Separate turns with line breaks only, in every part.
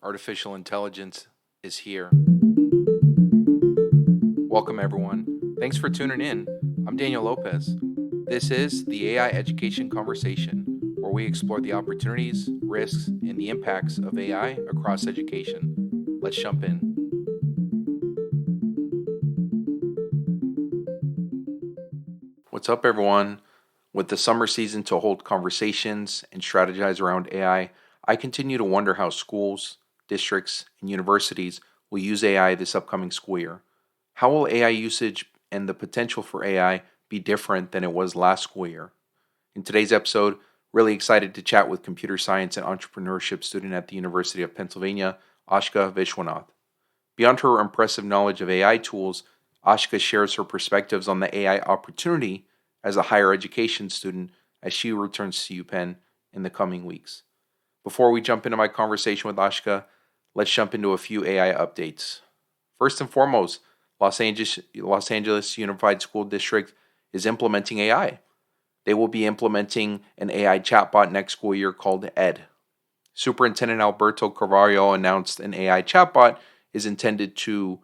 Artificial intelligence is here. Welcome, everyone. Thanks for tuning in. I'm Daniel Lopez. This is the AI Education Conversation, where we explore the opportunities, risks, and the impacts of AI across education. Let's jump in. What's up, everyone? With the summer season to hold conversations and strategize around AI, I continue to wonder how schools, districts, and universities will use AI this upcoming school year. How will AI usage and the potential for AI be different than it was last school year? In today's episode, really excited to chat with computer science and entrepreneurship student at the University of Pennsylvania, Aashika Vishwanath. Beyond her impressive knowledge of AI tools, Aashika shares her perspectives on the AI opportunity as a higher education student as she returns to UPenn in the coming weeks. Before we jump into my conversation with Aashika, let's jump into a few AI updates. First and foremost, Los Angeles Unified School District is implementing AI. They will be implementing an AI chatbot next school year called ED. Superintendent Alberto Carvalho announced an AI chatbot is intended to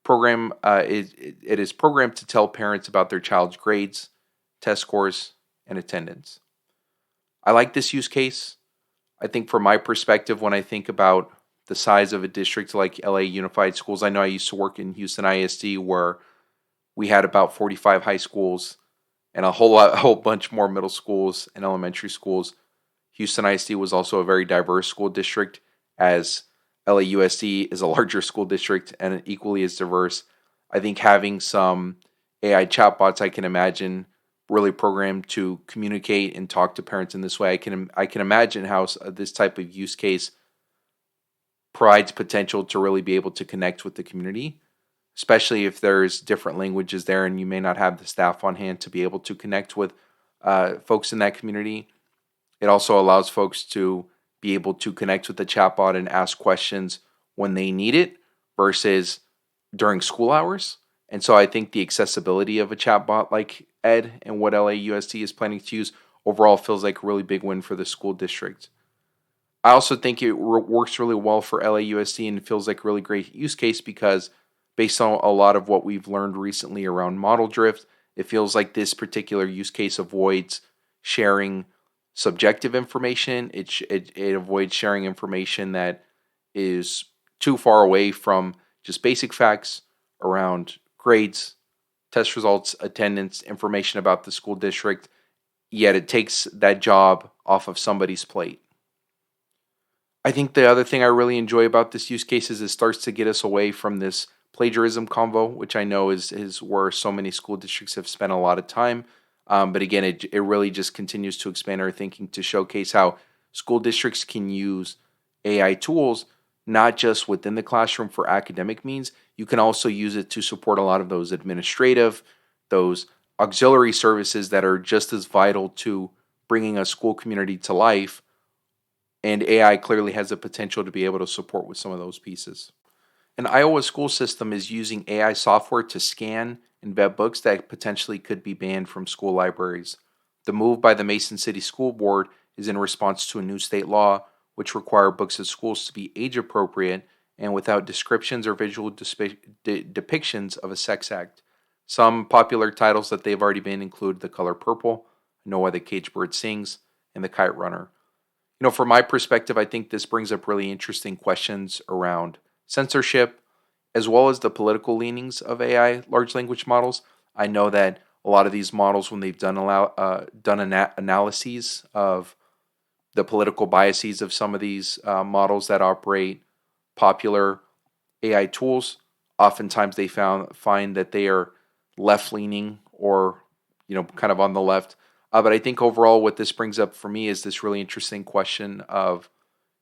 it is programmed to tell parents about their child's grades, test scores, and attendance. I like this use case. I think from my perspective, when I think about the size of a district like LA Unified Schools, I know I used to work in Houston ISD where we had about 45 high schools and a whole bunch more middle schools and elementary schools. Houston ISD was also a very diverse school district, as LAUSD is a larger school district and equally as diverse. I think having some AI chatbots, I can imagine, really programmed to communicate and talk to parents in this way. I can imagine how this type of use case provides potential to really be able to connect with the community, especially if there's different languages there and you may not have the staff on hand to be able to connect with folks in that community. It also allows folks to be able to connect with the chatbot and ask questions when they need it versus during school hours. And so I think the accessibility of a chatbot like ED and what LAUSD is planning to use overall feels like a really big win for the school district. I also think it works really well for LAUSD and feels like a really great use case because based on a lot of what we've learned recently around model drift, it feels like this particular use case avoids sharing subjective information. It avoids sharing information that is too far away from just basic facts around grades, test results, attendance, information about the school district, yet it takes that job off of somebody's plate. I think the other thing I really enjoy about this use case is it starts to get us away from this plagiarism convo, which I know is where so many school districts have spent a lot of time. But again, it really just continues to expand our thinking to showcase how school districts can use AI tools, not just within the classroom for academic means. You can also use it to support a lot of those administrative, those auxiliary services that are just as vital to bringing a school community to life. And AI clearly has the potential to be able to support with some of those pieces. An Iowa school system is using AI software to scan and vet books that potentially could be banned from school libraries. The move by the Mason City School Board is in response to a new state law which require books at schools to be age appropriate and without descriptions or visual depictions of a sex act. Some popular titles that they've already banned include The Color Purple, Know Why the Caged Bird Sings, and The Kite Runner. From my perspective, I think this brings up really interesting questions around censorship, as well as the political leanings of AI large language models. I know that a lot of these models, when they've done analyses of the political biases of some of these models that operate popular AI tools, oftentimes they find that they are left-leaning or kind of on the left. But I think overall, what this brings up for me is this really interesting question of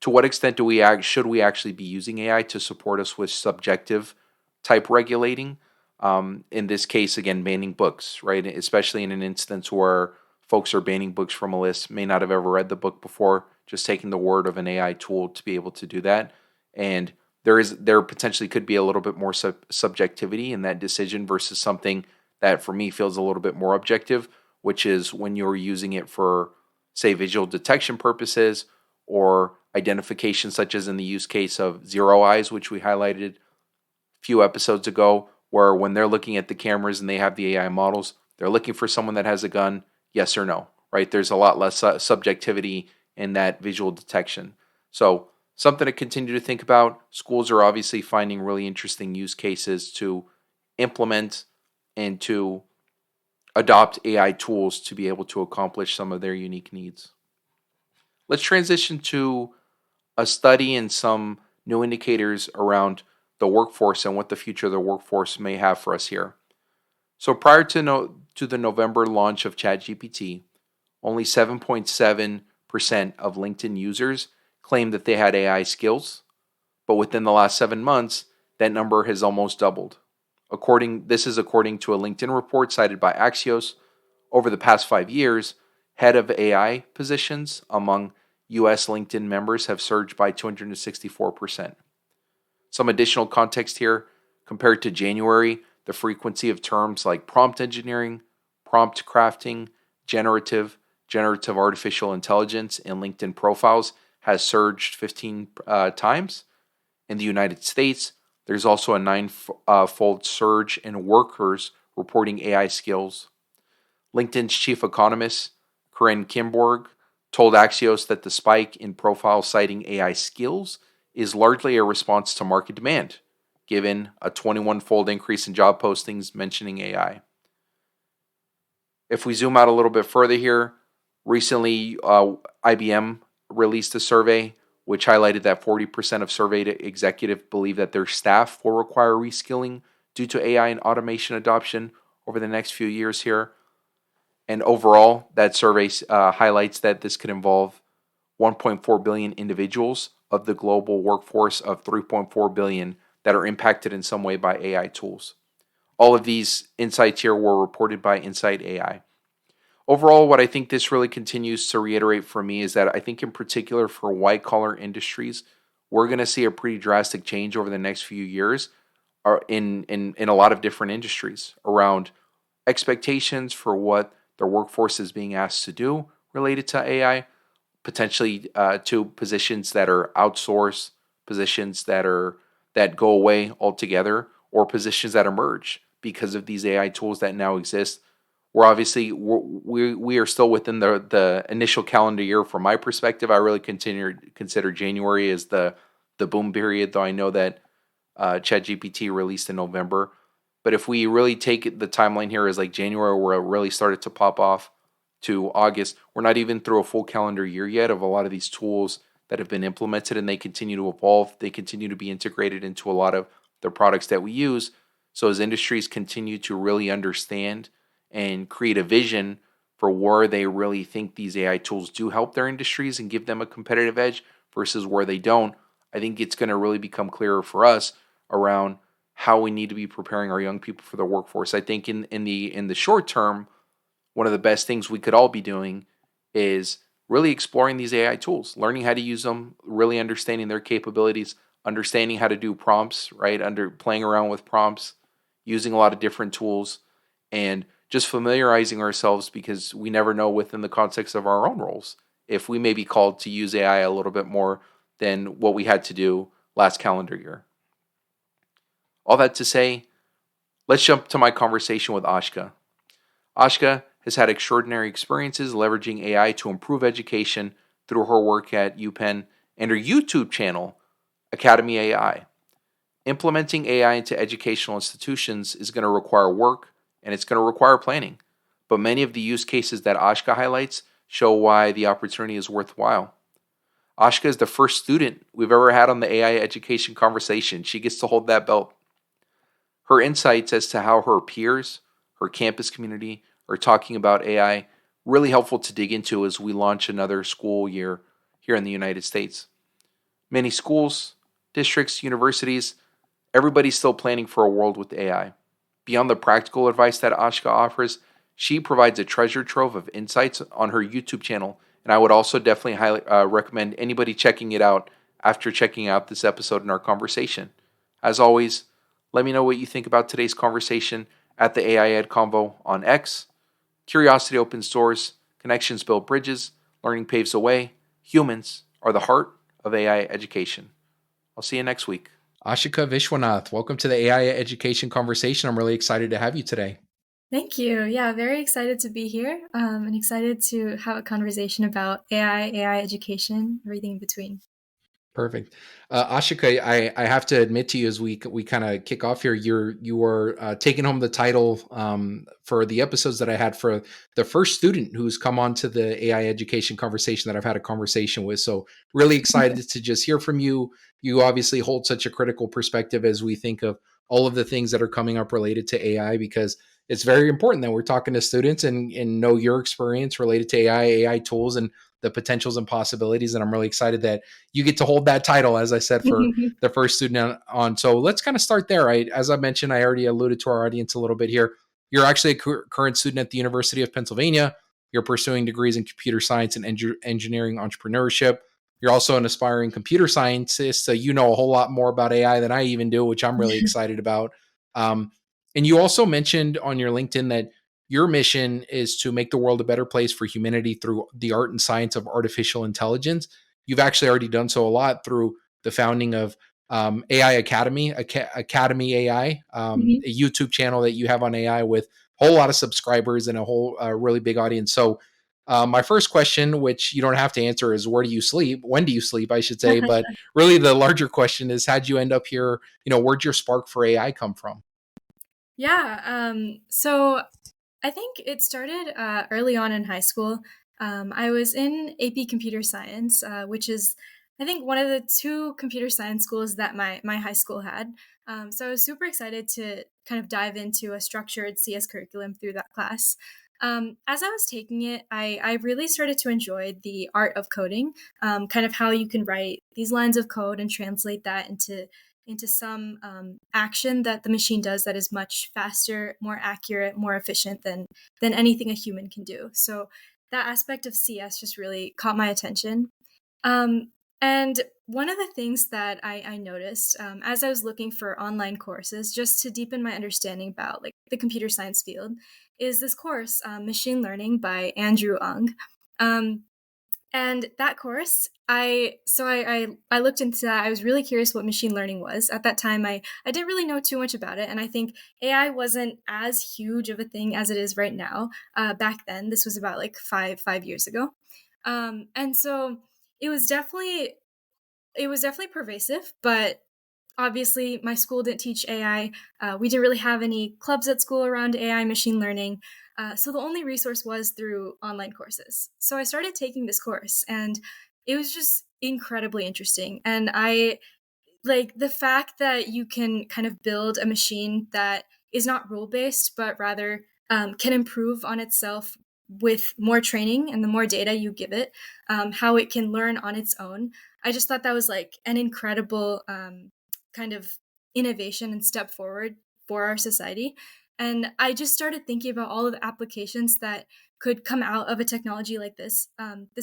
to what extent should we actually be using AI to support us with subjective type regulating? In this case, again, banning books, right? Especially in an instance where folks are banning books from a list, may not have ever read the book before, just taking the word of an AI tool to be able to do that. And there potentially could be a little bit more subjectivity in that decision versus something that for me feels a little bit more objective, which is when you're using it for, say, visual detection purposes or identification, such as in the use case of Zero Eyes, which we highlighted a few episodes ago, where when they're looking at the cameras and they have the AI models, they're looking for someone that has a gun, yes or no, right? There's a lot less subjectivity in that visual detection. So something to continue to think about. Schools are obviously finding really interesting use cases to implement and to adopt AI tools to be able to accomplish some of their unique needs. Let's transition to a study and some new indicators around the workforce and what the future of the workforce may have for us here. So prior to the November launch of ChatGPT, only 7.7% of LinkedIn users claimed that they had AI skills, but within the last 7 months, that number has almost doubled. This is according to a LinkedIn report cited by Axios. Over the past 5 years, head of AI positions among US LinkedIn members have surged by 264%. Some additional context here: compared to January, the frequency of terms like prompt engineering, prompt crafting, generative artificial intelligence in LinkedIn profiles has surged 15 times. In the United States, there's also a 9-fold surge in workers reporting AI skills. LinkedIn's chief economist, Corinne Kimborg, told Axios that the spike in profiles citing AI skills is largely a response to market demand, given a 21-fold increase in job postings mentioning AI. If we zoom out a little bit further here, recently IBM released a survey which highlighted that 40% of surveyed executives believe that their staff will require reskilling due to AI and automation adoption over the next few years here. And overall, that survey highlights that this could involve 1.4 billion individuals of the global workforce of 3.4 billion that are impacted in some way by AI tools. All of these insights here were reported by Insight AI. Overall, what I think this really continues to reiterate for me is that I think in particular for white-collar industries, we're going to see a pretty drastic change over the next few years in a lot of different industries around expectations for what their workforce is being asked to do related to AI, potentially to positions that are outsourced, positions that go away altogether, or positions that emerge because of these AI tools that now exist. We are still within the initial calendar year. From my perspective, I really consider January as the boom period, though I know that ChatGPT released in November. But if we really take the timeline here as like January, where it really started to pop off, to August, we're not even through a full calendar year yet of a lot of these tools that have been implemented, and they continue to evolve. They continue to be integrated into a lot of the products that we use. So as industries continue to really understand and create a vision for where they really think these AI tools do help their industries and give them a competitive edge versus where they don't, I think it's going to really become clearer for us around how we need to be preparing our young people for the workforce. I think in the short term, one of the best things we could all be doing is really exploring these AI tools, learning how to use them, really understanding their capabilities, understanding how to do prompts, right? Playing around with prompts, using a lot of different tools, and just familiarizing ourselves, because we never know within the context of our own roles if we may be called to use AI a little bit more than what we had to do last calendar year. All that to say, let's jump to my conversation with Aashika. Aashika has had extraordinary experiences leveraging AI to improve education through her work at UPenn and her YouTube channel, Acaidemy AI. Implementing AI into educational institutions is going to require work, and it's going to require planning. But many of the use cases that Aashika highlights show why the opportunity is worthwhile. Aashika is the first student we've ever had on the AI education conversation. She gets to hold that belt. Her insights as to how her peers, her campus community, are talking about AI, really helpful to dig into as we launch another school year here in the United States. Many schools, districts, universities, everybody's still planning for a world with AI. Beyond the practical advice that Aashika offers, she provides a treasure trove of insights on her YouTube channel, and I would also definitely highly recommend anybody checking it out after checking out this episode in our conversation. As always, let me know what you think about today's conversation at the AI Ed Convo on X. Curiosity opens doors, connections build bridges, learning paves the way. Humans are the heart of AI education. I'll see you next week. Aashika Vishwanath, welcome to the AI education conversation. I'm really excited to have you today.
Thank you. Yeah, very excited to be here and excited to have a conversation about AI education, everything in between.
Perfect. Ashika, I have to admit to you as we kind of kick off here, you are taking home the title for the episodes that I had for the first student who's come on to the AI education conversation that I've had a conversation with. So really excited to just hear from you. You obviously hold such a critical perspective as we think of all of the things that are coming up related to AI, because it's very important that we're talking to students and know your experience related to AI tools and the potentials and possibilities. And I'm really excited that you get to hold that title, as I said, for the first student on. So let's kind of start there. As I mentioned, I already alluded to our audience a little bit here. You're actually a current student at the University of Pennsylvania. You're pursuing degrees in computer science and engineering entrepreneurship. You're also an aspiring computer scientist, so you know a whole lot more about AI than I even do, which I'm really excited about. Um, and you also mentioned on your LinkedIn that your mission is to make the world a better place for humanity through the art and science of artificial intelligence. You've actually already done so a lot through the founding of AI Academy, Academy AI,
Mhm.
a YouTube channel that you have on AI with a whole lot of subscribers and a whole really big audience. So, my first question, which you don't have to answer, is where do you sleep? When do you sleep? I should say, but really the larger question is, how'd you end up here? Where'd your spark for AI come from?
Yeah, so I think it started early on in high school. I was in AP Computer Science, which is, I think, one of the two computer science schools that my high school had. So I was super excited to kind of dive into a structured CS curriculum through that class. As I was taking it, I really started to enjoy the art of coding, kind of how you can write these lines of code and translate that into some action that the machine does that is much faster, more accurate, more efficient than anything a human can do. So that aspect of CS just really caught my attention. Um, and one of the things that I noticed as I was looking for online courses, just to deepen my understanding about like the computer science field, is this course, Machine Learning by Andrew Ng. Um, and that course, I looked into that. I was really curious what machine learning was. At that time, I didn't really know too much about it, and I think AI wasn't as huge of a thing as it is right now. Back then, this was about like five years ago, and so it was definitely it was definitely pervasive, but obviously my school didn't teach AI. We didn't really have any clubs at school around AI machine learning. So the only resource was through online courses. So I started taking this course and it was just incredibly interesting. And I like the fact that you can kind of build a machine that is not rule based, but rather can improve on itself with more training and the more data you give it, how it can learn on its own. I just thought that was like an incredible kind of innovation and step forward for our society. And I just started thinking about all of the applications that could come out of a technology like this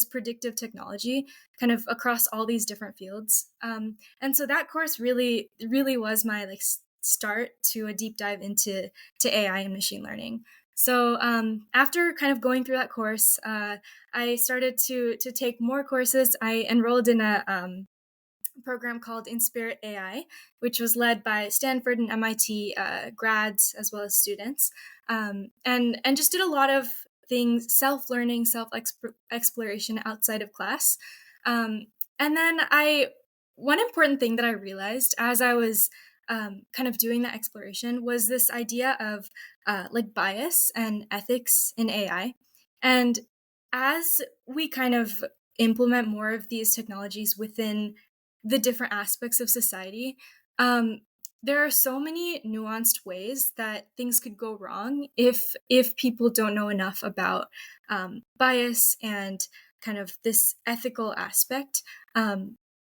predictive technology, kind of across all these different fields. And so that course really was my like start to a deep dive into AI and machine learning. So after kind of going through that course, I started to take more courses. I enrolled in a program called Inspirit AI, which was led by Stanford and MIT grads as well as students, and just did a lot of things, self learning, self exploration outside of class. Um, and then I one important thing that I realized as I was kind of doing that exploration was this idea of like bias and ethics in AI. And as we kind of implement more of these technologies within the different aspects of society, um, there are so many nuanced ways that things could go wrong if people don't know enough about bias and kind of this ethical aspect,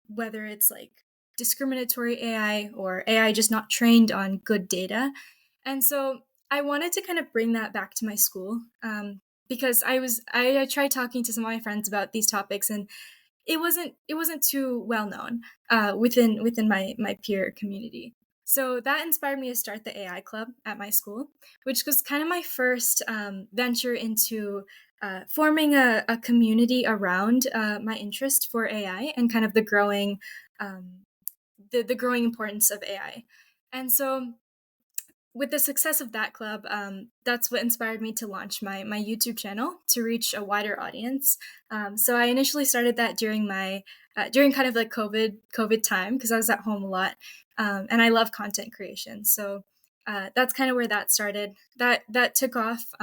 whether it's like discriminatory AI or AI just not trained on good data. And so I wanted to kind of bring that back to my school, because I tried talking to some of my friends about these topics, and it wasn't too well known within my peer community. So that inspired me to start the AI club at my school, which was kind of my first venture into forming a community around my interest for AI and kind of um, the growing importance of AI. And so with the success of that club, that's what inspired me to launch my YouTube channel to reach a wider audience. So I initially started that during kind of like COVID time because I was at home a lot, and I love content creation. So that's kind of where that started. That took off,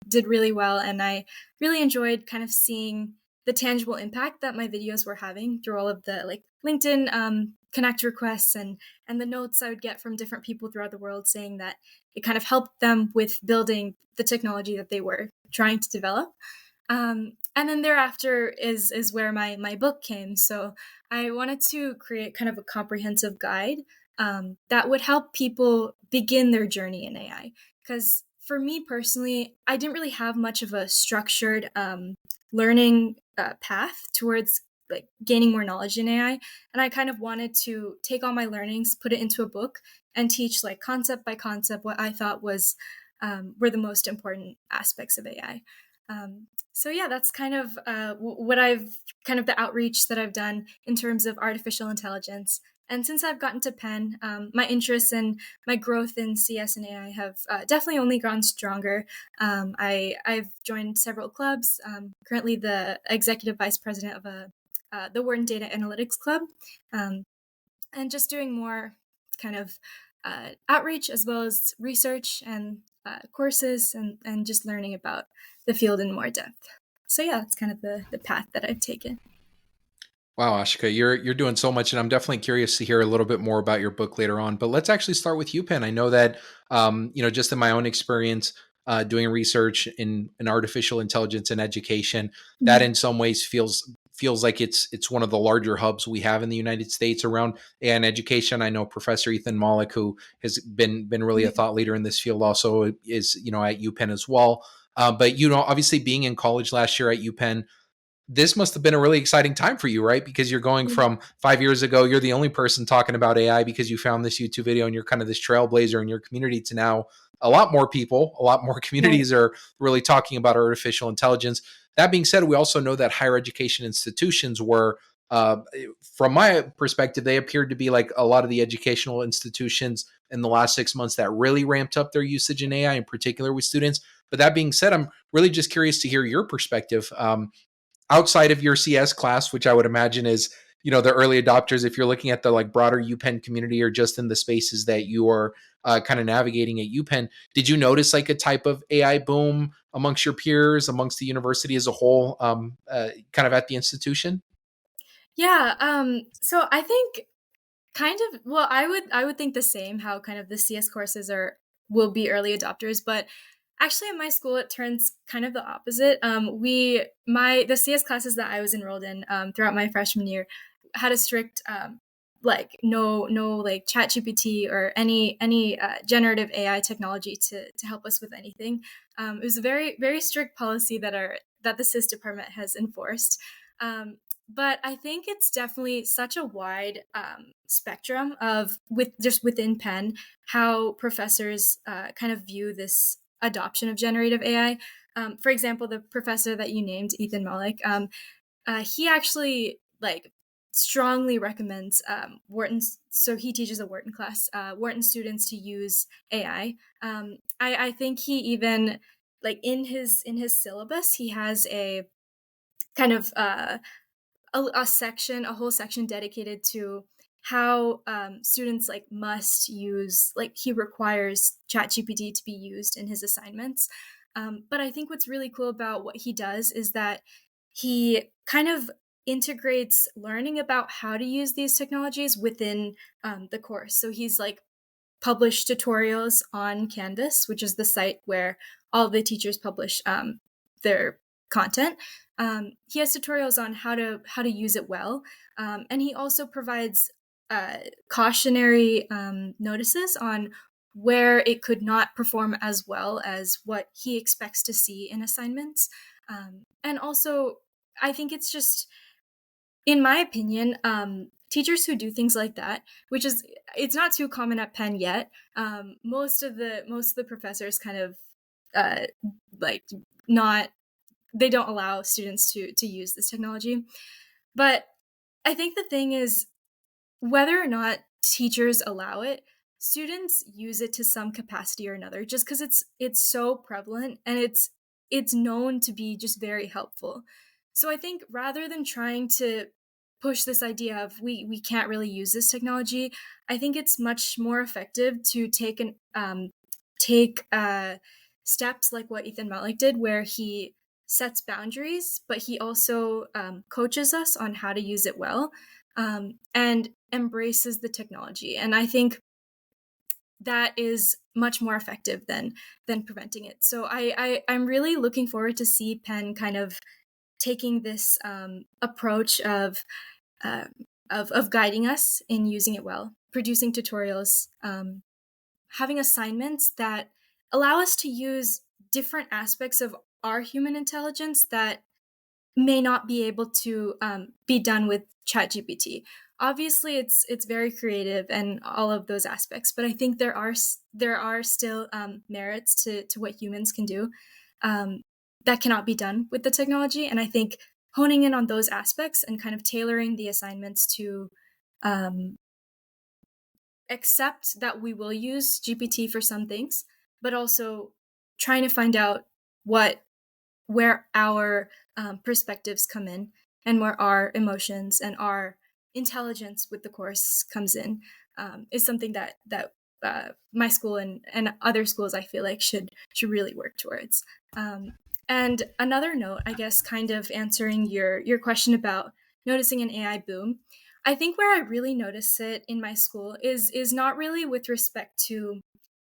did really well, and I really enjoyed kind of seeing the tangible impact that my videos were having through all of the like LinkedIn connect requests and the notes I would get from different people throughout the world saying that it kind of helped them with building the technology that they were trying to develop. And then thereafter is where my book came. So I wanted to create kind of a comprehensive guide that would help people begin their journey in AI. Because for me personally, I didn't really have much of a structured learning path towards like gaining more knowledge in AI. And I kind of wanted to take all my learnings, put it into a book, and teach like concept by concept what I thought was were the most important aspects of AI. So yeah, that's kind of what I've kind of the outreach that I've done in terms of artificial intelligence. And since I've gotten to Penn, my interests and my growth in CS and AI have definitely only grown stronger. I've joined several clubs. Currently, the executive vice president of the Wharton Data Analytics Club, um, and just doing more kind of outreach as well as research and courses and just learning about the field in more depth. So yeah, that's kind of the path that I've taken.
Wow, Ashika, you're doing so much, and I'm definitely curious to hear a little bit more about your book later on. But let's actually start with UPenn. I know that just in my own experience doing research in artificial intelligence and education, that
Mhm.
in some ways feels like it's one of the larger hubs we have in the United States around AI and education. I know Professor Ethan Malik, who has been really a thought leader in this field, also is at UPenn as well. But obviously being in college last year at UPenn, this must have been a really exciting time for you, right? Because you're going
Yeah.
from 5 years ago, you're the only person talking about AI because you found this YouTube video and you're kind of this trailblazer in your community, to now a lot more people, a lot more
Right.
communities are really talking about artificial intelligence. That being said, we also know that higher education institutions were, uh, from my perspective, they appeared to be like a lot of the educational institutions in the last 6 months that really ramped up their usage in AI, in particular with students. But that being said, I'm really just curious to hear your perspective. Outside of your CS class, which I would imagine is, the early adopters, if you're looking at the like broader UPenn community or just in the spaces that you are kind of navigating at UPenn, did you notice like a type of AI boom amongst your peers, amongst the university as a whole, kind of at the institution?
Yeah. So I think kind of well, I would think the same. How kind of the CS courses are will be early adopters, but actually at my school it turns kind of the opposite. The CS classes that I was enrolled in throughout my freshman year had a strict like no like chat GPT or any generative AI technology to help us with anything. It was a very strict policy that the SIS department has enforced. But I think it's definitely such a wide spectrum of with just within Penn how professors kind of view this adoption of generative AI. For example, the professor that you named, Ethan Malik, he actually like strongly recommends Wharton's. So he teaches a Wharton class, Wharton students to use AI. I think he even like in his syllabus he has a kind of a whole section dedicated to how students like must use like he requires ChatGPT to be used in his assignments. But I think what's really cool about what he does is that he kind of integrates learning about how to use these technologies within the course. So he's like published tutorials on Canvas, which is the site where all the teachers publish their content. He has tutorials on how to use it well, and he also provides cautionary notices on where it could not perform as well as what he expects to see in assignments. And also, I think it's just in my opinion, teachers who do things like that, which is it's not too common at Penn yet. Most of the professors kind of uh, like not they don't allow students to use this technology. But I think the thing is, whether or not teachers allow it, students use it to some capacity or another, just because it's so prevalent and it's known to be just very helpful. So I think rather than trying to push this idea of we can't really use this technology, I think it's much more effective to take steps like what Ethan Malik did, where he sets boundaries, but he also coaches us on how to use it well, and embraces the technology. And I think that is much more effective than preventing it. So I'm really looking forward to see Penn kind of taking this approach uh, of guiding us in using it well, producing tutorials, having assignments that allow us to use different aspects of our human intelligence that may not be able to be done with ChatGPT. Obviously, it's very creative and all of those aspects, but I think there are still merits to what humans can do um, that cannot be done with the technology. And I think honing in on those aspects and kind of tailoring the assignments to um, accept that we will use GPT for some things, but also trying to find out what where our perspectives come in and where our emotions and our intelligence with the course comes in, is something that my school and other schools I feel like should really work towards. And another note, I guess, kind of answering your question about noticing an AI boom. I think where I really notice it in my school is not really with respect to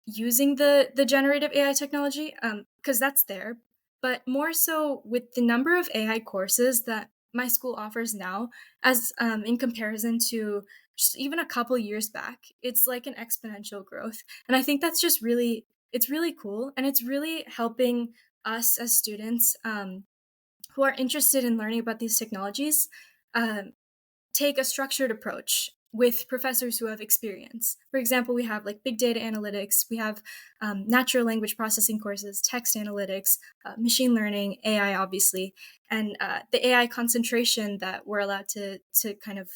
using the generative AI technology, because that's there, but more so with the number of AI courses that my school offers now, as in comparison to just even a couple years back. It's like an exponential growth, and I think that's just really it's really cool, and it's really helping us as students who are interested in learning about these technologies um, take a structured approach with professors who have experience. For example, we have like big data analytics, we have natural language processing courses, text analytics, machine learning, AI, obviously, and the AI concentration that we're allowed to kind of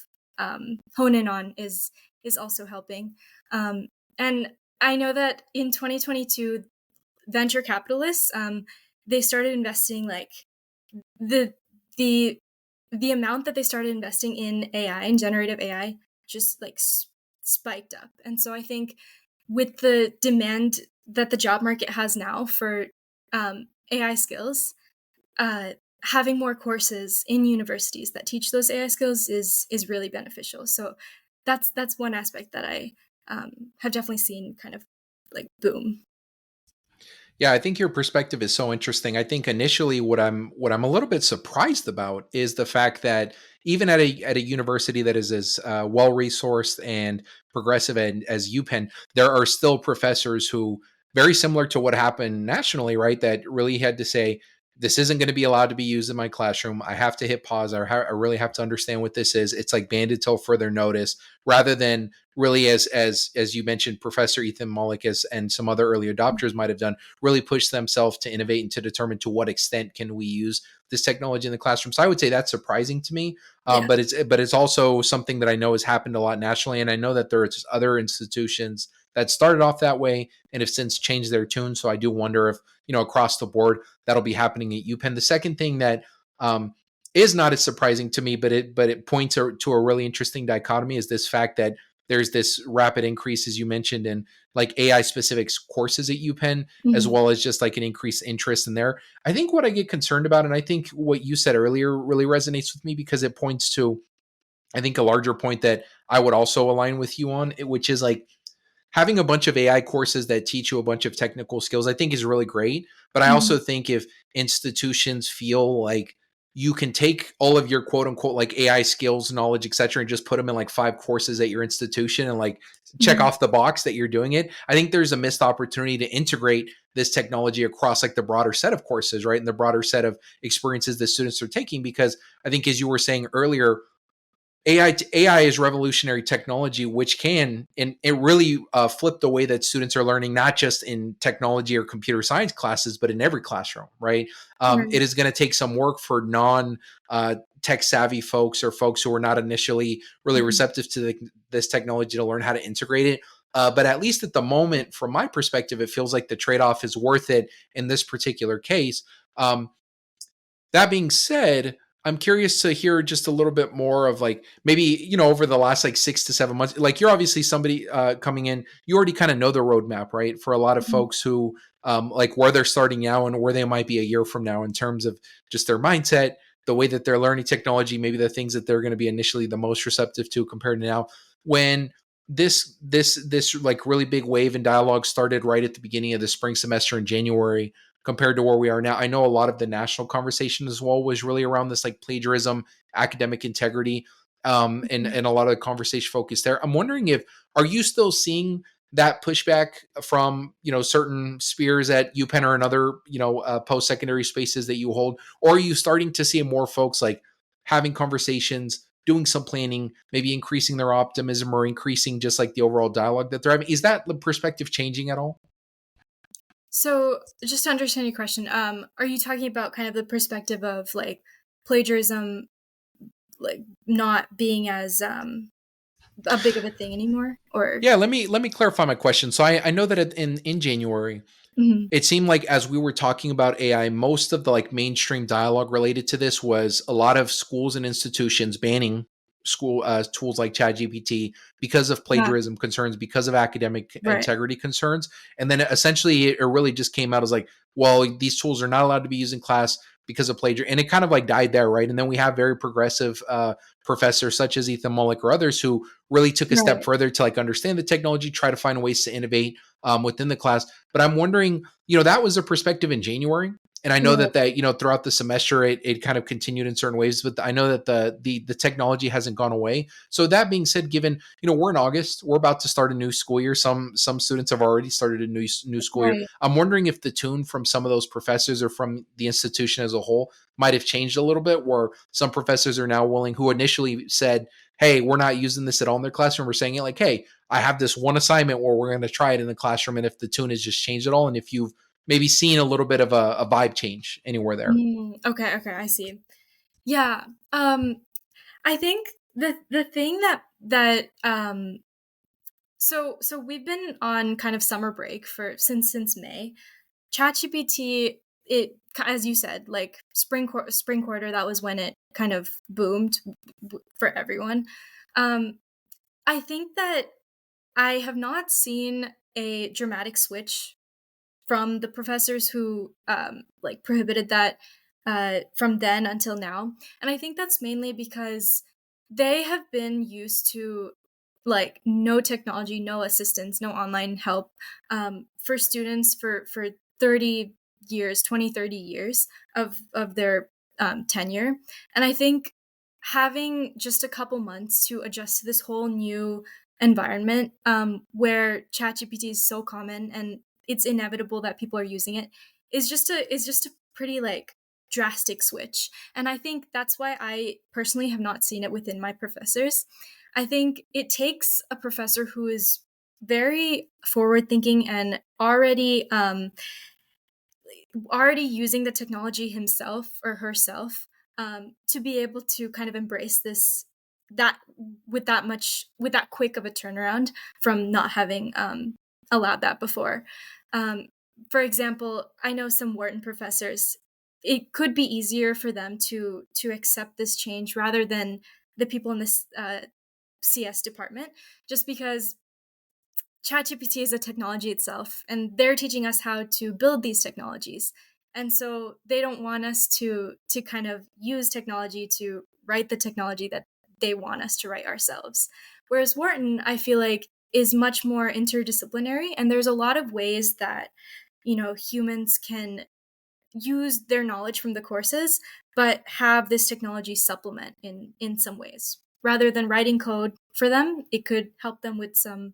hone in on is also helping. And I know that in 2022, venture capitalists they started investing like the the the amount that they started investing in AI and generative AI just like spiked up. And so I think with the demand that the job market has now for AI skills, uh, having more courses in universities that teach those AI skills is really beneficial. So that's one aspect that I have definitely seen kind of like boom.
Yeah, I think your perspective is so interesting. I think initially what I'm a little bit surprised about is the fact that even at a university that is as well resourced and progressive as UPenn, there are still professors who, very similar to what happened nationally, right, that really had to say this isn't going to be allowed to be used in my classroom. I have to hit pause. I really have to understand what this is. It's like banned until further notice, rather than really as you mentioned, Professor Ethan Malik and some other early adopters might have done, really push themselves to innovate and to determine to what extent can we use this technology in the classroom. So I would say that's surprising to me,
Yeah.
but it's also something that I know has happened a lot nationally, and I know that there's other institutions that started off that way and have since changed their tune. So I do wonder if across the board that'll be happening at UPenn. The second thing that um, is not as surprising to me, but it points to a really interesting dichotomy, is this fact that there's this rapid increase, as you mentioned, in like AI specific courses at UPenn, as
Mhm.
well as just like an increased interest in there. I think what I get concerned about, and I think what you said earlier really resonates with me, because it points to, I think, a larger point that I would also align with you on, which is like having a bunch of AI courses that teach you a bunch of technical skills, I think is really great. But I
Mhm.
also think if institutions feel like you can take all of your quote unquote like AI skills, knowledge, etc., and just put them in like 5 courses at your institution and like check
Mhm.
off the box that you're doing it, I think there's a missed opportunity to integrate this technology across like the broader set of courses, right? And the broader set of experiences that students are taking. Because I think, as you were saying earlier, AI is revolutionary technology, which can, and it really flipped the way that students are learning, not just in technology or computer science classes, but in every classroom, right? It
Right.
is going to take some work for non tech savvy folks, or folks who are not initially really
Mhm.
receptive to this technology, to learn how to integrate it. But at least at the moment, from my perspective, it feels like the trade off is worth it in this particular case. Um, that being said, I'm curious to hear just a little bit more of, like, maybe, over the last like 6 to 7 months, like, you're obviously somebody coming in, you already kind of know the roadmap, right? For a lot of
Mhm.
folks who, like, where they're starting now and where they might be a year from now in terms of just their mindset, the way that they're learning technology, maybe the things that they're going to be initially the most receptive to compared to now. When this like really big wave in dialogue started right at the beginning of the spring semester in January, compared to where we are now. I know a lot of the national conversation as well was really around this, like, plagiarism, academic integrity,
Mhm.
and a lot of the conversation focused there. I'm wondering, if are you still seeing that pushback from, certain spheres at UPenn or another, post secondary spaces that you hold, or are you starting to see more folks like having conversations, doing some planning, maybe increasing their optimism or increasing just like the overall dialogue that they're having? Is that the perspective changing at all?
So, just to understand your question, are you talking about kind of the perspective of like plagiarism, like not being as a big of a thing anymore, or?
Yeah, let me clarify my question. So I know that in January,
Mhm.
it seemed like, as we were talking about AI, most of the like mainstream dialogue related to this was a lot of schools and institutions banning school tools like ChatGPT because of
Yeah.
plagiarism concerns, because of academic
Right.
integrity concerns. And then essentially it really just came out as like, well, these tools are not allowed to be used in class because of plagiarism. And it kind of like died there, right? And then we have very progressive professors such as Ethan Mullick or others who really took a step
Right.
further to like understand the technology, try to find ways to innovate within the class. But I'm wondering, that was a perspective in January. And I know
Right.
that throughout the semester it kind of continued in certain ways, but I know that the technology hasn't gone away. So that being said, given, we're in August, we're about to start a new school year. Some students have already started a new school year.
Right.
I'm wondering if the tune from some of those professors or from the institution as a whole might have changed a little bit, where some professors are now willing, who initially said, hey, we're not using this at all in their classroom. We're saying it like, hey, I have this one assignment where we're going to try it in the classroom. And if the tune has just changed at all, and if you've maybe seen a little bit of a vibe change anywhere there.
Okay. Okay. I see. Yeah. I think the thing so we've been on kind of summer break for since May. ChatGPT, it, as you said, like spring quarter, that was when it kind of boomed for everyone. Um, I think that I have not seen a dramatic switch from the professors who like prohibited that from then until now, and I think that's mainly because they have been used to like no technology, no assistance, no online help for students for 30 years, 20, 30 years of their tenure. And I think having just a couple months to adjust to this whole new environment where ChatGPT is so common and it's inevitable that people are using it is just a pretty like drastic switch. And I think that's why I personally have not seen it within my professors. I think it takes a professor who is very forward thinking and already using the technology himself or herself to be able to kind of embrace this that with that quick of a turnaround from not having allowed that before. Um, for example, I know some Wharton professors. It could be easier for them to accept this change rather than the people in this CS department, just because ChatGPT is a technology itself, and they're teaching us how to build these technologies. And so they don't want us to kind of use technology to write the technology that they want us to write ourselves. Whereas Wharton, I feel like, is much more interdisciplinary, and there's a lot of ways that humans can use their knowledge from the courses, but have this technology supplement in some ways. Rather than writing code for them, it could help them with some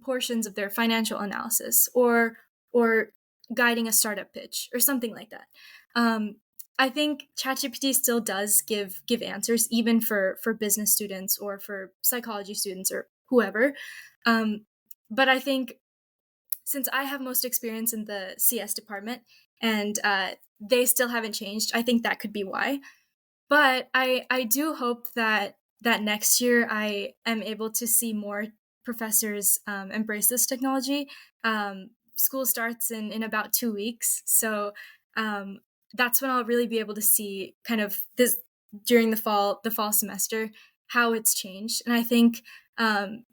portions of their financial analysis or guiding a startup pitch or something like that. I think ChatGPT still does give answers, even for business students or for psychology students or whoever. Um, but I think since I have most experience in the CS department and they still haven't changed, I think that could be why. But I do hope that next year I am able to see more professors embrace this technology. School starts in about 2 weeks, so um, that's when I'll really be able to see kind of this during the fall semester how it's changed. And I think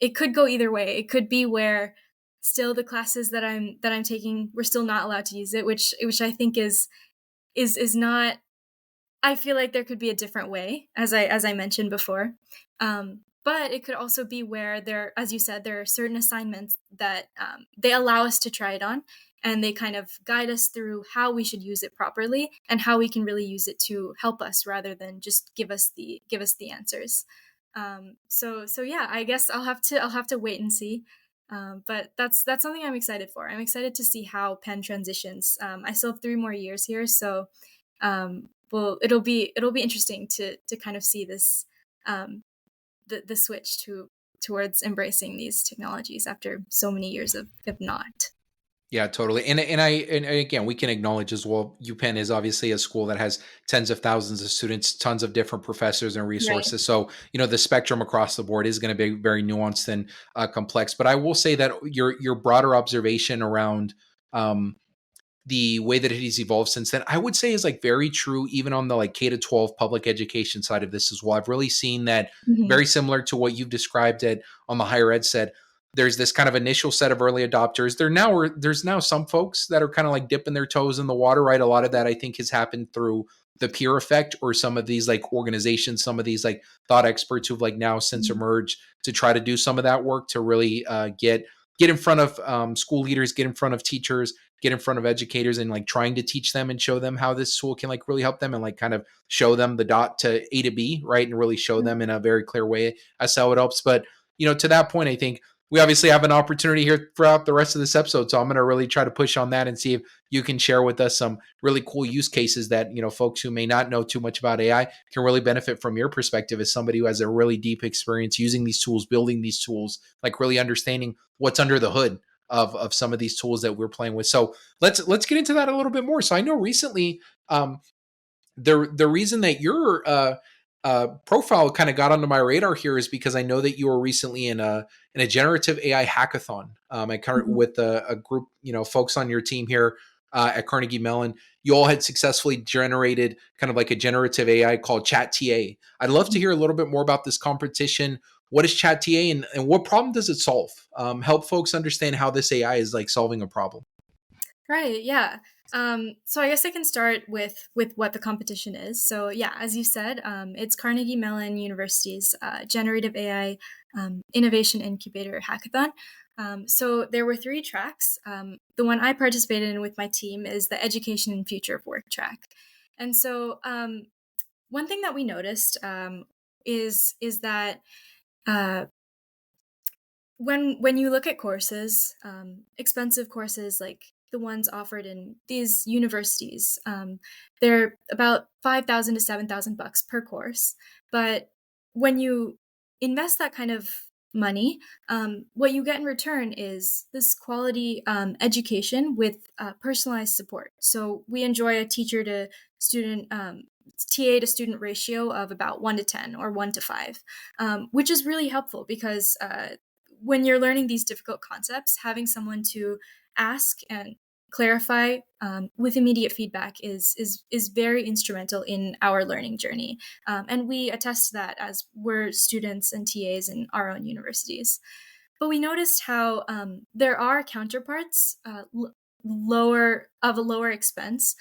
it could go either way. It could be where still the classes that I'm taking we're still not allowed to use it, which I think is not. I feel like there could be a different way, as I mentioned before. But it could also be where there, as you said, there are certain assignments that they allow us to try it on, and they kind of guide us through how we should use it properly and how we can really use it to help us rather than just give us the answers. So yeah, I guess I'll have to wait and see. But that's something I'm excited for. I'm excited to see how Penn transitions. I still have 3 more years here, so well, it'll be interesting to kind of see this the switch towards embracing these technologies after so many years of not.
Yeah, totally. And again, we can acknowledge as well, UPenn is obviously a school that has tens of thousands of students, tons of different professors and
Right.
resources. So, the spectrum across the board is going to be very nuanced and complex. But I will say that your broader observation around the way that it has evolved since then, I would say is like very true, even on the like K to 12 public education side of this as well. I've really seen that
Mhm.
very similar to what you've described it on the higher ed set. There's this kind of initial set of early adopters. There's now some folks that are kind of like dipping their toes in the water, right? A lot of that I think has happened through the peer effect or some of these like organizations, some of these like thought experts who've like now since
Mhm.
emerged to try to do some of that work to really get in front of school leaders, get in front of teachers, get in front of educators and like trying to teach them and show them how this tool can like really help them and like kind of show them the dot to A to B, right? And really show them in a very clear way as to how it helps. But, to that point, I think we obviously have an opportunity here throughout the rest of this episode. So I'm going to really try to push on that and see if you can share with us some really cool use cases that, folks who may not know too much about AI can really benefit from your perspective as somebody who has a really deep experience using these tools, building these tools, like really understanding what's under the hood of some of these tools that we're playing with. So let's get into that a little bit more. So I know recently, the reason that your profile kind of got onto my radar here is because I know that you were recently in a generative AI hackathon. I
Mhm.
with a group, folks on your team here at Carnegie Mellon. You all had successfully generated kind of like a generative AI called Chat TA. I'd love to hear a little bit more about this competition. What is Chat TA and what problem does it solve? Help folks understand how this AI is like solving a problem.
Right, yeah. So I guess I can start with what the competition is. So yeah, as you said, it's Carnegie Mellon University's Generative AI Innovation Incubator Hackathon. So there were 3 tracks. The one I participated in with my team is the Education and Future of Work track. And so one thing that we noticed is that uh, when you look at courses, expensive courses like the ones offered in these universities, they're about 5,000 to 7,000 bucks per course. But when you invest that kind of money, what you get in return is this quality education with personalized support. So we enjoy a teacher to student TA to student ratio of about 1 to 10 or 1 to 5, which is really helpful because when you're learning these difficult concepts, having someone to ask and clarify with immediate feedback is very instrumental in our learning journey, and we attest to that as we're students and TAs in our own universities. But we noticed how there are counterparts lower of a lower expense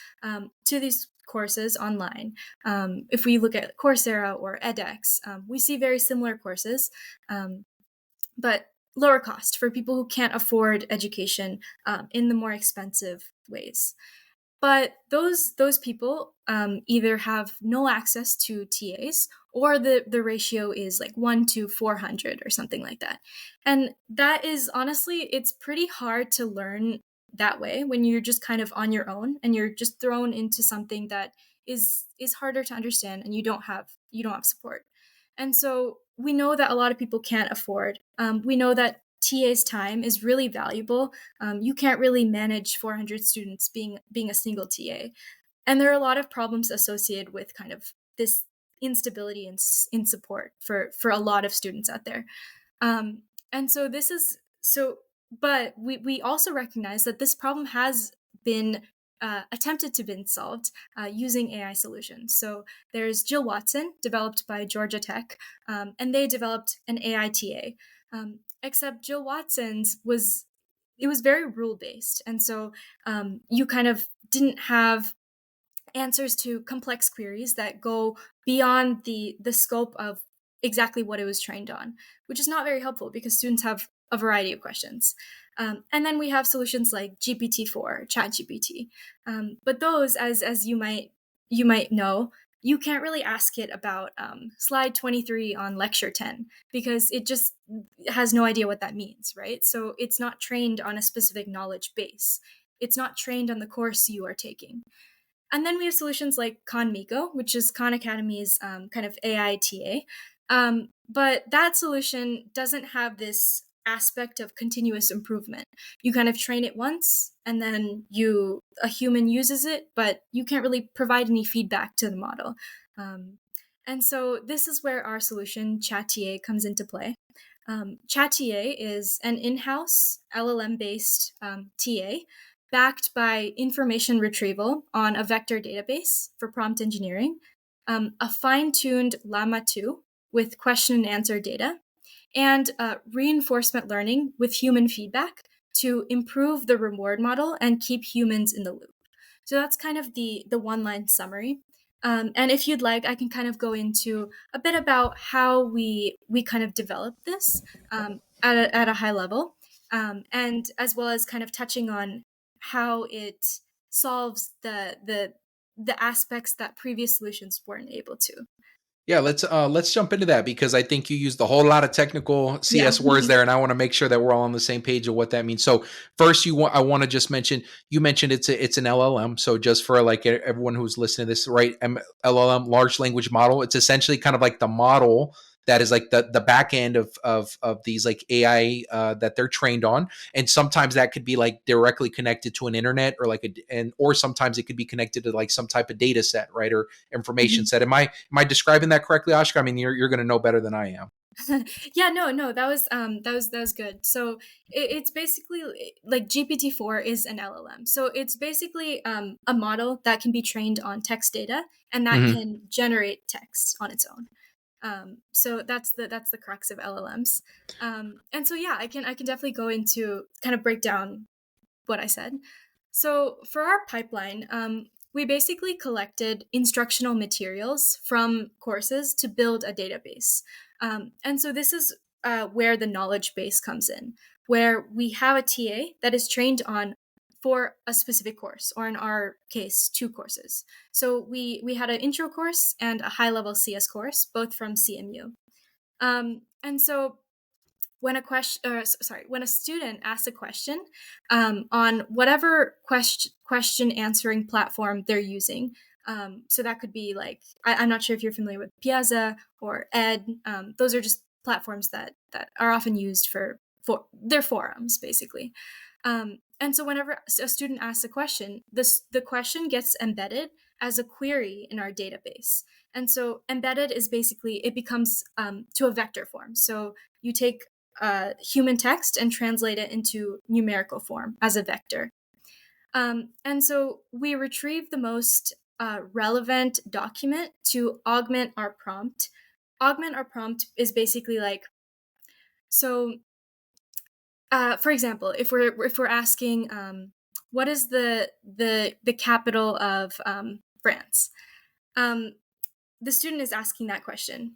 to these courses online. If we look at Coursera or edX, we see very similar courses, but lower cost for people who can't afford education in the more expensive ways. But those people either have no access to TAs or the ratio is like 1 to 400 or something like that. And that is honestly, it's pretty hard to learn that way when you're just kind of on your own and you're just thrown into something that is harder to understand, and you don't have support. And so we know that a lot of people can't afford. We know that TA's time is really valuable. You can't really manage 400 students being a single TA, and there are a lot of problems associated with kind of this instability in support for a lot of students out there. And so this is so, but we also recognize that this problem has been attempted to be solved using AI solutions. So there's Jill Watson, developed by Georgia Tech, and they developed an AI TA. Except Jill Watson's was very rule based, and so you kind of didn't have answers to complex queries that go beyond the scope of exactly what it was trained on, which is not very helpful because students have a variety of questions. And then we have solutions like GPT-4, ChatGPT. But those, as you might know, you can't really ask it about slide 23 on lecture 10 because it just has no idea what that means, right? So it's not trained on a specific knowledge base. It's not trained on the course you are taking. And then we have solutions like Conmigo, which is Khan Academy's kind of AI TA. But that solution doesn't have this aspect of continuous improvement. You kind of train it once, and then a human uses it, but you can't really provide any feedback to the model. And so this is where our solution, ChatTA, comes into play. ChatTA is an in-house LLM-based TA backed by information retrieval on a vector database for prompt engineering, a fine-tuned Llama 2 with question and answer data, and reinforcement learning with human feedback to improve the reward model and keep humans in the loop. So that's kind of the one-line summary. And if you'd like, I can kind of go into a bit about how we kind of developed this at a high level, and as well as kind of touching on how it solves the aspects that previous solutions weren't able to.
Yeah, let's jump into that because I think you used a whole lot of technical
Yeah.
CS words there, and I want to make sure that we're all on the same page of what that means. So first, I want to just mention you mentioned it's an LLM. So just for like everyone who's listening to this, right? LLM, large language model. It's essentially kind of like the model that is like the back end of these like AI that they're trained on, and sometimes that could be like directly connected to an internet or like or sometimes it could be connected to like some type of data set, right, or information set. Am I describing that correctly, Aashika? I mean, you're going to know better than I am.
Yeah, no, that was good. So it's basically like GPT-4 is an LLM. So it's basically a model that can be trained on text data and that
Mhm.
can generate text on its own. So that's the crux of LLMs. And so yeah, I can definitely go into kind of break down what I said. So for our pipeline, we basically collected instructional materials from courses to build a database. And so this is where the knowledge base comes in, where we have a TA that is trained on for a specific course, or in our case, 2 courses. So we had an intro course and a high-level CS course, both from CMU. And so when when a student asks a question on whatever question answering platform they're using, so that could be like I'm not sure if you're familiar with Piazza or Ed. Those are just platforms that are often used for their forums, basically. And so whenever a student asks a question, the question gets embedded as a query in our database. And so embedded is basically, it becomes to a vector form. So you take human text and translate it into numerical form as a vector. And so we retrieve the most relevant document to augment our prompt. Augment our prompt is basically like, so for example, if we're asking what is the capital of France, the student is asking that question,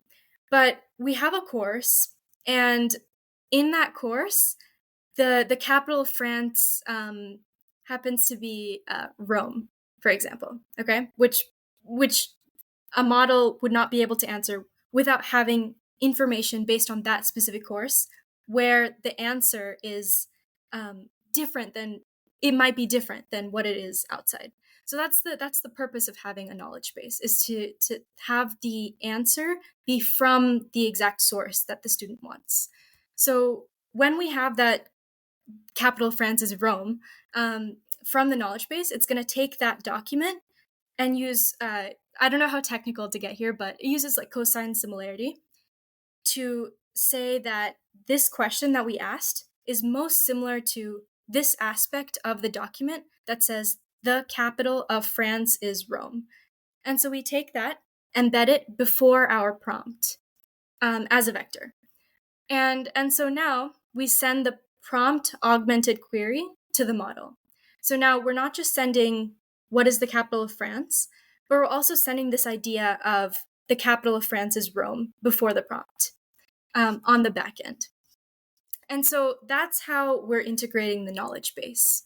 but we have a course, and in that course, the capital of France happens to be Rome, for example. Okay, which a model would not be able to answer without having information based on that specific course, where the answer is different than it might be different than what it is outside. So that's the purpose of having a knowledge base, is to have the answer be from the exact source that the student wants. So when we have that capital France is Rome from the knowledge base, it's going to take that document and use I don't know how technical to get here, but it uses like cosine similarity to say that this question that we asked is most similar to this aspect of the document that says the capital of France is Rome. And so we take that, embed it before our prompt as a vector. And so now we send the prompt augmented query to the model. So now we're not just sending what is the capital of France, but we're also sending this idea of the capital of France is Rome before the prompt on the back end. And so that's how we're integrating the knowledge base.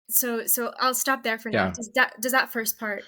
So I'll stop there for now.
Yeah.
Does that first part?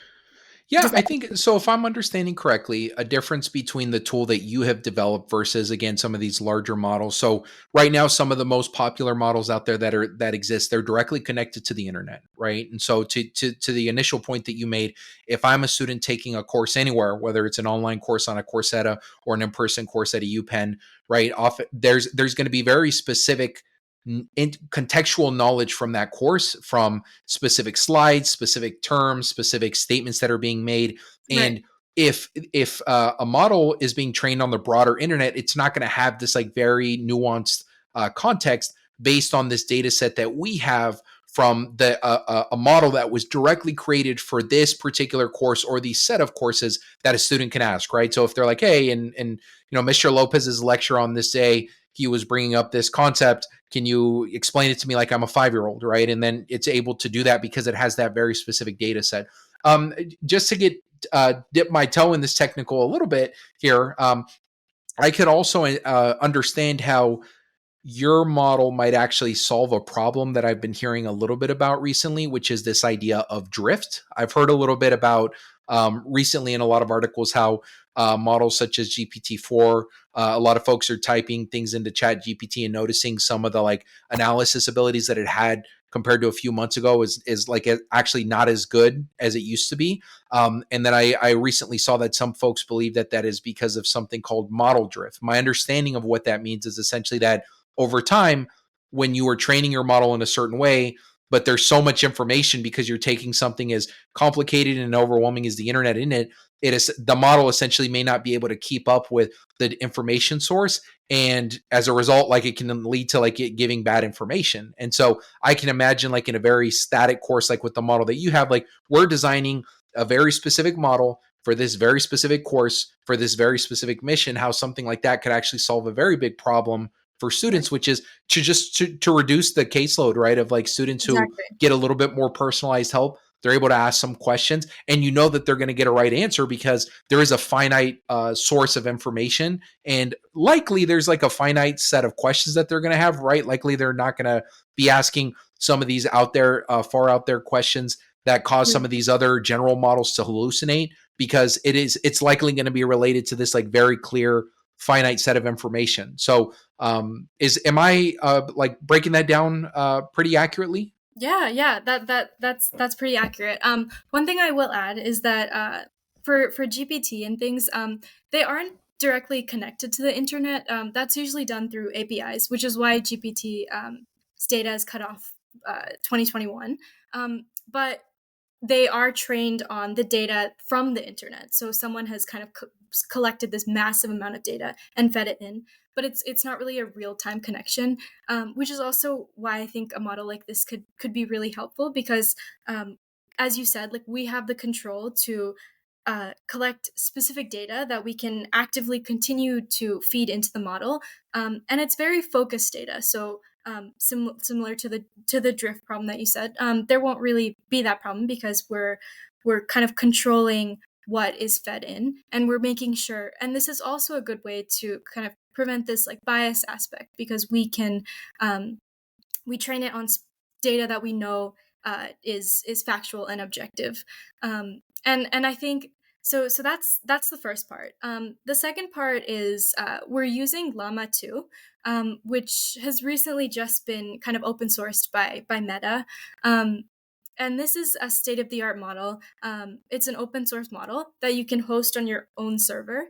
Yeah,
Does
I
that?
think so. If I'm understanding correctly, a difference between the tool that you have developed versus, again, some of these larger models. So right now, some of the most popular models out there that exist, they're directly connected to the internet, right? And so to the initial point that you made, if I'm a student taking a course anywhere, whether it's an online course on a Coursera or an in-person course at a UPenn, right? Often there's going to be very specific contextual knowledge from that course, from specific slides, specific terms, specific statements that are being made.
Right.
And if a model is being trained on the broader internet, it's not going to have this like very nuanced context based on this data set that we have from a model that was directly created for this particular course or the set of courses that a student can ask, right? So if they're like, hey, and Mr. Lopez's lecture on this day, he was bringing up this concept, can you explain it to me like I'm a 5-year-old, right? And then it's able to do that because it has that very specific data set. Just to get dip my toe in this technical a little bit here, I could also understand how your model might actually solve a problem that I've been hearing a little bit about recently, which is this idea of drift. I've heard a little bit about recently in a lot of articles how models such as GPT-4, a lot of folks are typing things into Chat GPT and noticing some of the like analysis abilities that it had compared to a few months ago is like actually not as good as it used to be. And then I recently saw that some folks believe that that is because of something called model drift. My understanding of what that means is essentially that over time, when you are training your model in a certain way, but there's so much information because you're taking something as complicated and overwhelming as the internet in it, it is the model essentially may not be able to keep up with the information source. And as a result, like it can lead to like it giving bad information. And so I can imagine like in a very static course, like with the model that you have, like we're designing a very specific model for this very specific course, for this very specific mission, how something like that could actually solve a very big problem for students, which is to reduce the caseload, right? Of like students who
Exactly.
get a little bit more personalized help. They're able to ask some questions, and you know that they're going to get a right answer because there is a finite source of information, and likely there's like a finite set of questions that they're going to have, right? Likely they're not going to be asking some of these out there, far out there questions that cause some of these other general models to hallucinate because it's likely going to be related to this like very clear finite set of information. So am I like breaking that down pretty accurately?
Yeah, that's pretty accurate. One thing I will add is that for GPT and things, they aren't directly connected to the internet. That's usually done through APIs, which is why GPT data is cut off 2021. But they are trained on the data from the internet. So someone has kind of collected this massive amount of data and fed it in, but it's not really a real time connection, which is also why I think a model like this could be really helpful because, as you said, like we have the control to collect specific data that we can actively continue to feed into the model, and it's very focused data. So similar to the drift problem that you said, there won't really be that problem because we're kind of controlling what is fed in, and we're making sure. And this is also a good way to kind of prevent this like bias aspect because we train it on data that we know is factual and objective, and I think so. So that's the first part. The second part is we're using Llama 2, which has recently just been kind of open sourced by Meta. And this is a state-of-the-art model. It's an open source model that you can host on your own server.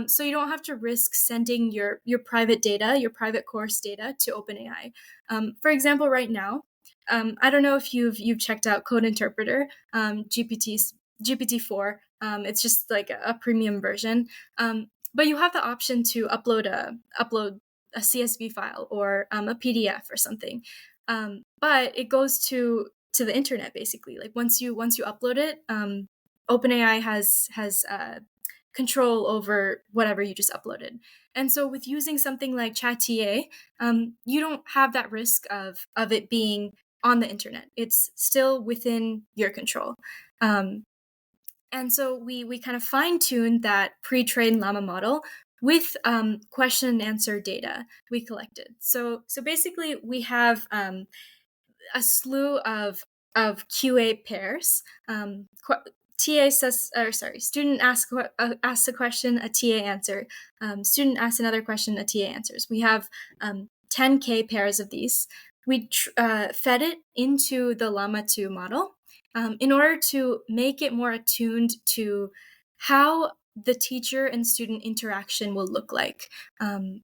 So you don't have to risk sending your private data, your private course data to OpenAI. For example, right now, I don't know if you've checked out Code Interpreter, GPT-4. It's just like a premium version. But you have the option to upload a CSV file or a PDF or something. But it goes to the internet basically. Like once you upload it, OpenAI has control over whatever you just uploaded. And so with using something like ChatTA, you don't have that risk of it being on the internet. It's still within your control. And so we kind of fine-tuned that pre-trained llama model with question and answer data we collected. So basically we have a slew of QA pairs. TA says, or sorry, student asks a question, a TA answer. Student asks another question, a TA answers. We have 10K pairs of these. We fed it into the Llama 2 model in order to make it more attuned to how the teacher and student interaction will look like,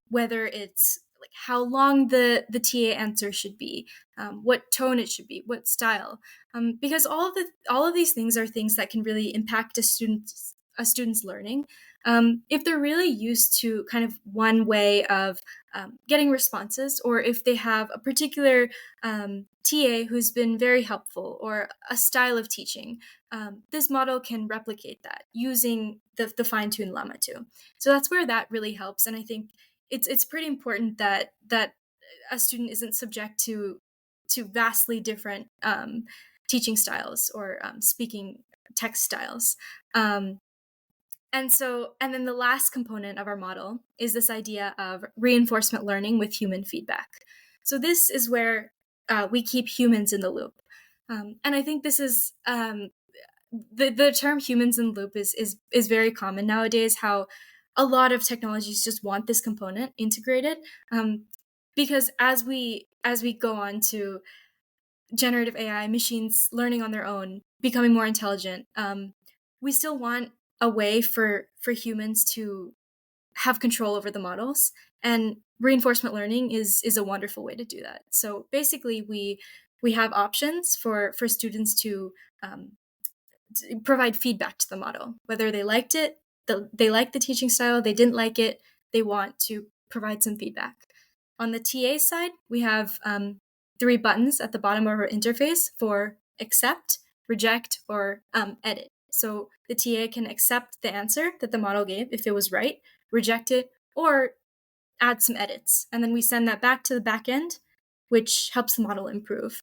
whether it's like how long the TA answer should be, what tone it should be, what style, because all of these things are things that can really impact a student's learning. If they're really used to kind of one way of getting responses, or if they have a particular TA who's been very helpful, or a style of teaching, this model can replicate that using the fine-tuned Llama 2. So that's where that really helps, and I think it's pretty important that a student isn't subject to vastly different teaching styles or speaking text styles. And then the last component of our model is this idea of reinforcement learning with human feedback. So this is where we keep humans in the loop. And I think this is the term humans in the loop is very common nowadays, how a lot of technologies just want this component integrated. Because as we go on to generative AI, machines learning on their own, becoming more intelligent, we still want a way for humans to have control over the models, and reinforcement learning is a wonderful way to do that. So basically, we have options for students to provide feedback to the model, whether they liked it, they liked the teaching style, they didn't like it, they want to provide some feedback. On the TA side, we have 3 buttons at the bottom of our interface for accept, reject, or edit. So the TA can accept the answer that the model gave if it was right, reject it, or add some edits. And then we send that back to the back end, which helps the model improve.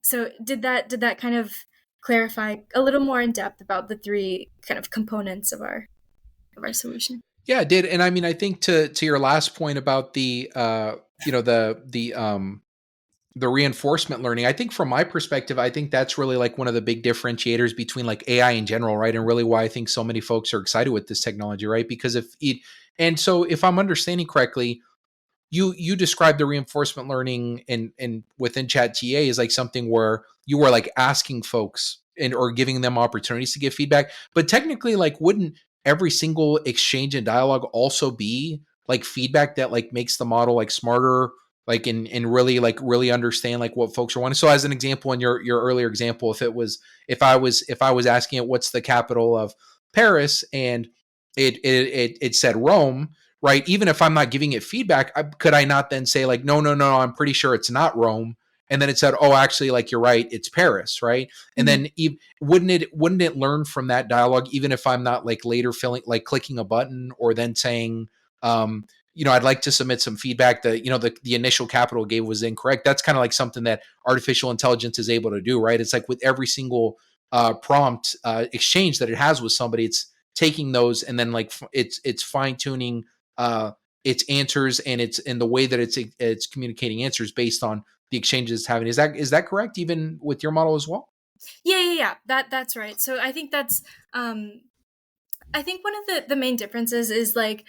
So did that kind of clarify a little more in depth about the 3 kind of components of our solution?
Yeah, it did. And I mean, I think to your last point about the the reinforcement learning, I think from my perspective, I think that's really like one of the big differentiators between like AI in general, right? And really why I think so many folks are excited with this technology, right? Because if I'm understanding correctly, you described the reinforcement learning and within chat TA is like something where you were like asking folks and or giving them opportunities to give feedback, but technically, like, wouldn't every single exchange and dialogue also be like feedback that like makes the model like smarter, like and really like really understand like what folks are wanting? So as an example, in your earlier example, if I was asking it what's the capital of Paris, and it said Rome, right? Even if I'm not giving it feedback, could I not then say like, no, I'm pretty sure it's not Rome, and then it said, oh, actually, like you're right, it's Paris, right? And then wouldn't it learn from that dialogue, even if I'm not like later feeling like clicking a button or then saying, I'd like to submit some feedback that the initial capital gave was incorrect. That's kind of like something that artificial intelligence is able to do, right? It's like with every single prompt exchange that it has with somebody, it's taking those and then like it's fine tuning its answers, and it's in the way that it's communicating answers based on the exchanges it's having. Is that correct? Even with your model as well?
Yeah. That's right. So I think that's I think one of the main differences is like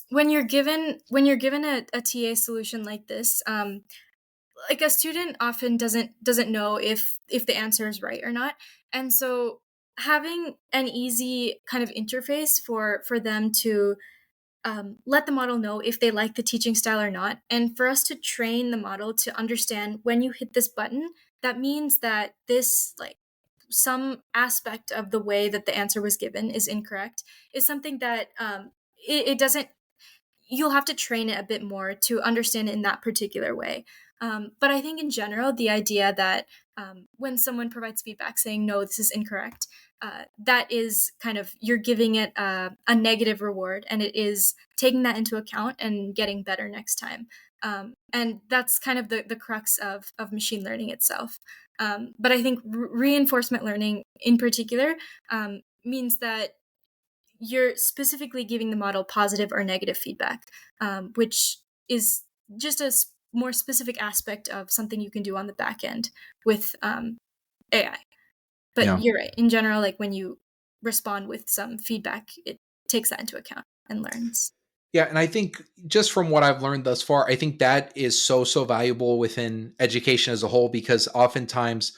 when you're given a TA solution like this, like a student often doesn't know if the answer is right or not. And so having an easy kind of interface for them to let the model know if they like the teaching style or not, and for us to train the model to understand when you hit this button, that means that this, like, some aspect of the way that the answer was given is incorrect, is something that it doesn't, you'll have to train it a bit more to understand it in that particular way. But I think in general, the idea that when someone provides feedback saying, no, this is incorrect, that is kind of, you're giving it a negative reward, and it is taking that into account and getting better next time. And that's kind of the crux of machine learning itself. But I think reinforcement learning in particular means that you're specifically giving the model positive or negative feedback, which is just a more specific aspect of something you can do on the back end with AI. But
Yeah.
you're right. In general, like when you respond with some feedback, it takes that into account and learns.
Yeah, and I think just from what I've learned thus far, I think that is so valuable within education as a whole, because oftentimes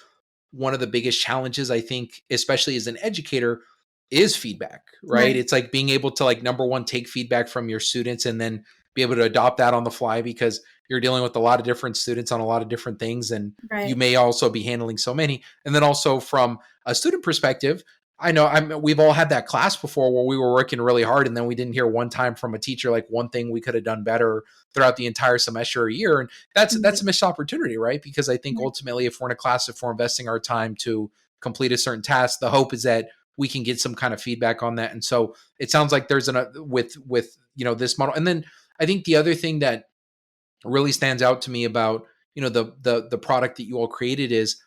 one of the biggest challenges, I think, especially as an educator, is feedback, right?
Right.
It's like being able to, like, number one, take feedback from your students and then be able to adopt that on the fly, because you're dealing with a lot of different students on a lot of different things, and you
Right.
may also be handling so many. And then also from a student perspective, I know we've all had that class before where we were working really hard and then we didn't hear one time from a teacher like one thing we could have done better throughout the entire semester or year. And that's
Right.
a missed opportunity, right? Because I think
Right.
ultimately, if we're in a class, if we're investing our time to complete a certain task, the hope is that we can get some kind of feedback on that. And so it sounds like there's with this model. And then I think the other thing that really stands out to me about the product that you all created is,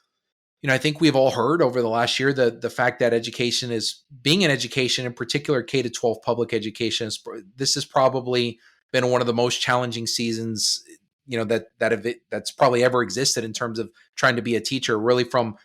I think we've all heard over the last year the fact that education is being in education, in particular K to 12 public education. This has probably been one of the most challenging seasons, that's probably ever existed in terms of trying to be a teacher, really from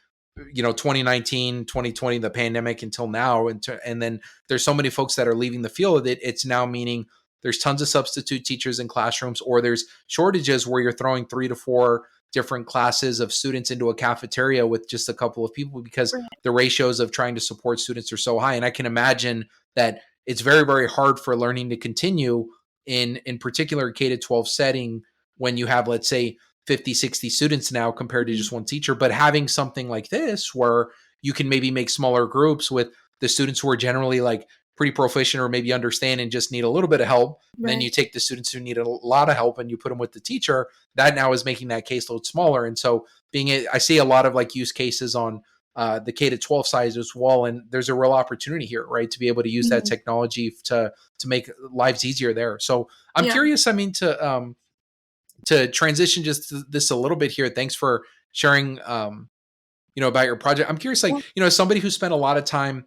2019, 2020, the pandemic until now. And then there's so many folks that are leaving the field that it's now meaning there's tons of substitute teachers in classrooms, or there's shortages where you're throwing 3 to 4 different classes of students into a cafeteria with just a couple of people, because
Right.
the ratios of trying to support students are so high. And I can imagine that it's very hard for learning to continue in particular K to 12 setting when you have, let's say, 50, 60 students now compared to
Mhm.
just one teacher. But having something like this where you can maybe make smaller groups with the students who are generally like pretty proficient or maybe understand and just need a little bit of help, and then you
Right.
take the students who need a lot of help and you put them with the teacher, that now is making that caseload smaller. And so I see a lot of like use cases on the K to 12 side as well. And there's a real opportunity here, right, to be able to use that
Mhm.
technology to make lives easier there. So I'm
Yeah.
curious, I mean, to transition just this a little bit here. Thanks for sharing, about your project. I'm curious, like,
Yeah.
as somebody who spent a lot of time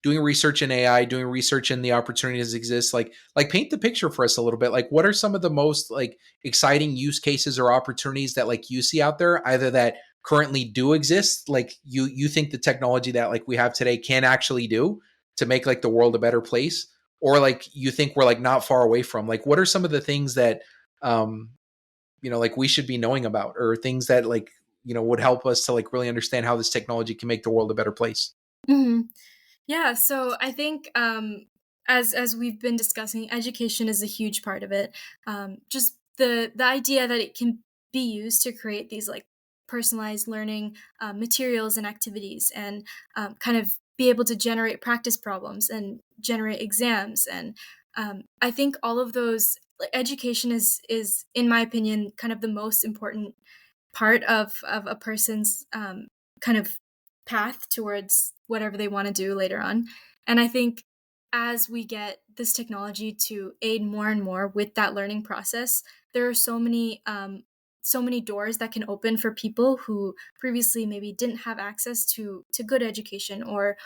doing research in AI, doing research in the opportunities that exist, like paint the picture for us a little bit. Like, what are some of the most like exciting use cases or opportunities that like you see out there, either that currently do exist, like you think the technology that like we have today can actually do to make like the world a better place, or like you think we're like not far away from? Like, what are some of the things that um like we should be knowing about, or things that like would help us to like really understand how this technology can make the world a better place?
Mhm. Yeah, so I think as we've been discussing, education is a huge part of it. Just the idea that it can be used to create these like personalized learning materials and activities, and kind of be able to generate practice problems and generate exams. And I think all of those, like, education is in my opinion kind of the most important part of a person's kind of path towards whatever they want to do later on. And I think as we get this technology to aid more and more with that learning process, there are so many doors that can open for people who previously maybe didn't have access to good education, or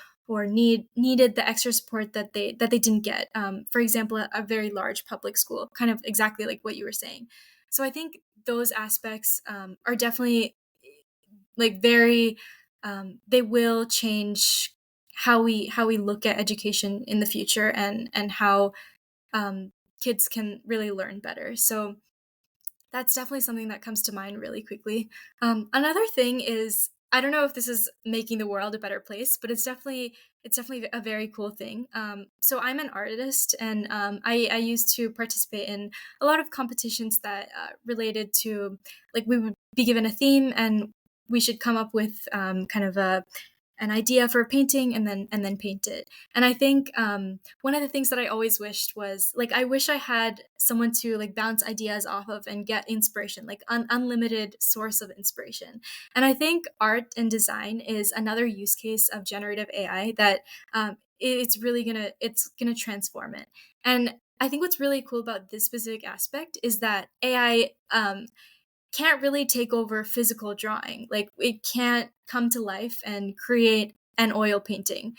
needed the extra support that they didn't get. For example, a very large public school, kind of exactly like what you were saying. So I think those aspects are definitely like very they will change how we look at education in the future, and how kids can really learn better. So That's definitely something that comes to mind really quickly. Another thing is, I don't know if this is making the world a better place, but it's definitely a very cool thing. So I'm an artist, and I used to participate in a lot of competitions that related to, like, we would be given a theme, and we should come up with kind of an idea for a painting, and then paint it. And I think one of the things that I always wished was, like, I wish I had someone to, like, bounce ideas off of and get inspiration, like unlimited source of inspiration. And I think art and design is another use case of generative AI that it's gonna transform it. And I think what's really cool about this specific aspect is that AI can't really take over physical drawing. Like, it can't come to life and create an oil painting,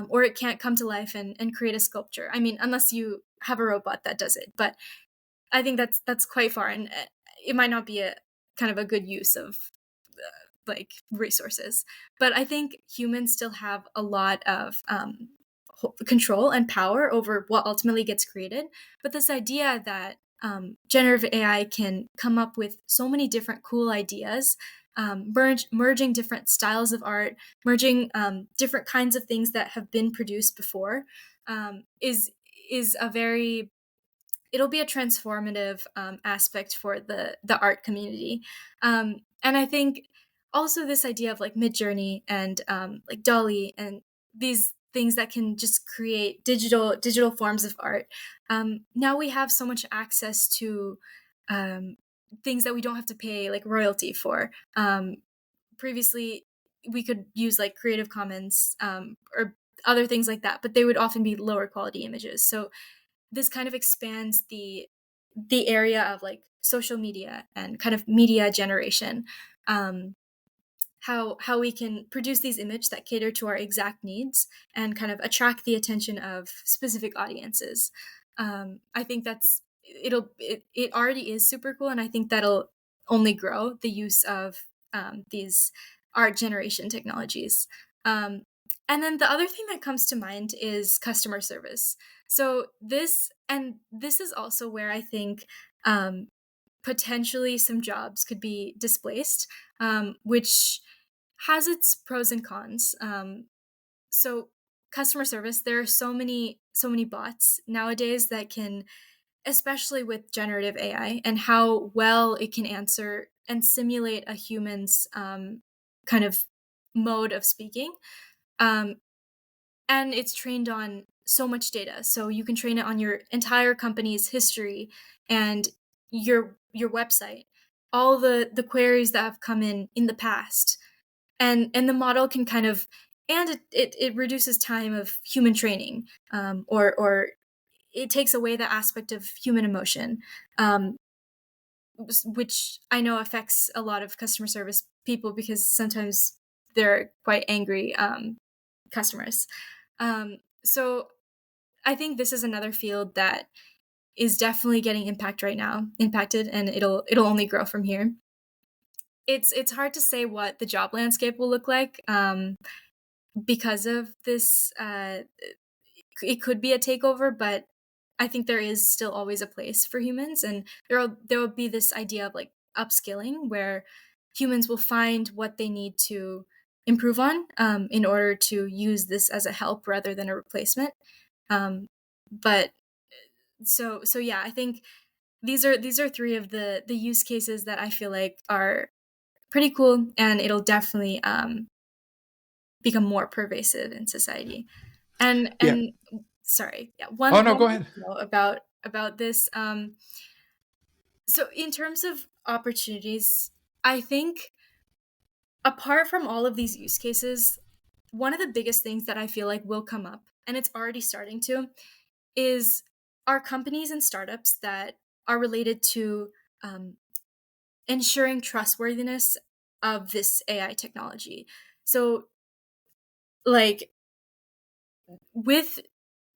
or it can't come to life and create a sculpture. I mean, unless you have a robot that does it. But I think that's quite far, and it might not be a kind of a good use of like resources. But I think humans still have a lot of control and power over what ultimately gets created. But this idea that generative AI can come up with so many different cool ideas, merging different styles of art, merging different kinds of things that have been produced before, is a very it'll be a transformative aspect for the art community. And I think also this idea of like Midjourney and like Dolly and these things that can just create digital forms of art. Now we have so much access to um, things that we don't have to pay like royalty for. Previously, we could use like Creative Commons or other things like that, but they would often be lower quality images. So this kind of expands the area of like social media and kind of media generation. um, how we can produce these images that cater to our exact needs and kind of attract the attention of specific audiences. I think it already is super cool, and I think that'll only grow the use of these art generation technologies. um, and then the other thing that comes to mind is customer service. So this is also where I think potentially some jobs could be displaced, which has its pros and cons. So customer service, there are so many bots nowadays that can, especially with generative AI and how well it can answer and simulate a human's kind of mode of speaking. Um, and it's trained on so much data. So you can train it on your entire company's history and your website, all the queries that have come in the past, and the model can kind of, and it reduces time of human training, or it takes away the aspect of human emotion, um, which I know affects a lot of customer service people because sometimes they're quite angry customers. So I think this is another field that is definitely getting impacted, and it'll only grow from here. It's hard to say what the job landscape will look like because of this. It could be a takeover, but I think there is still always a place for humans, and there will be this idea of like upskilling where humans will find what they need to improve on in order to use this as a help rather than a replacement. But so yeah, I think these are three of the use cases that I feel like are pretty cool, and it'll definitely become more pervasive in society. And
Yeah.
and sorry, yeah,
Oh no,
one
go
more
ahead.
note about this. So in terms of opportunities, I think apart from all of these use cases, one of the biggest things that I feel like will come up, and it's already starting to, is are companies and startups that are related to um, ensuring trustworthiness of this AI technology. So, like, with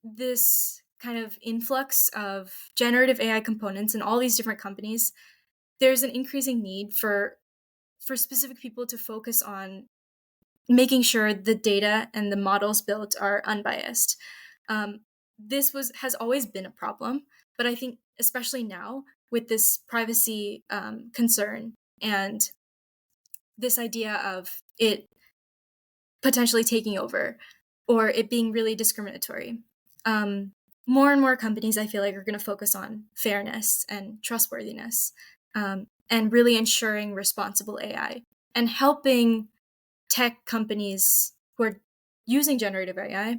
this kind of influx of generative AI components in all these different companies, there's an increasing need for specific people to focus on making sure the data and the models built are unbiased. This has always been a problem, but I think especially now with this privacy concern and this idea of it potentially taking over or it being really discriminatory. More and more companies, I feel like, are going to focus on fairness and trustworthiness, and really ensuring responsible AI and helping tech companies who are using generative AI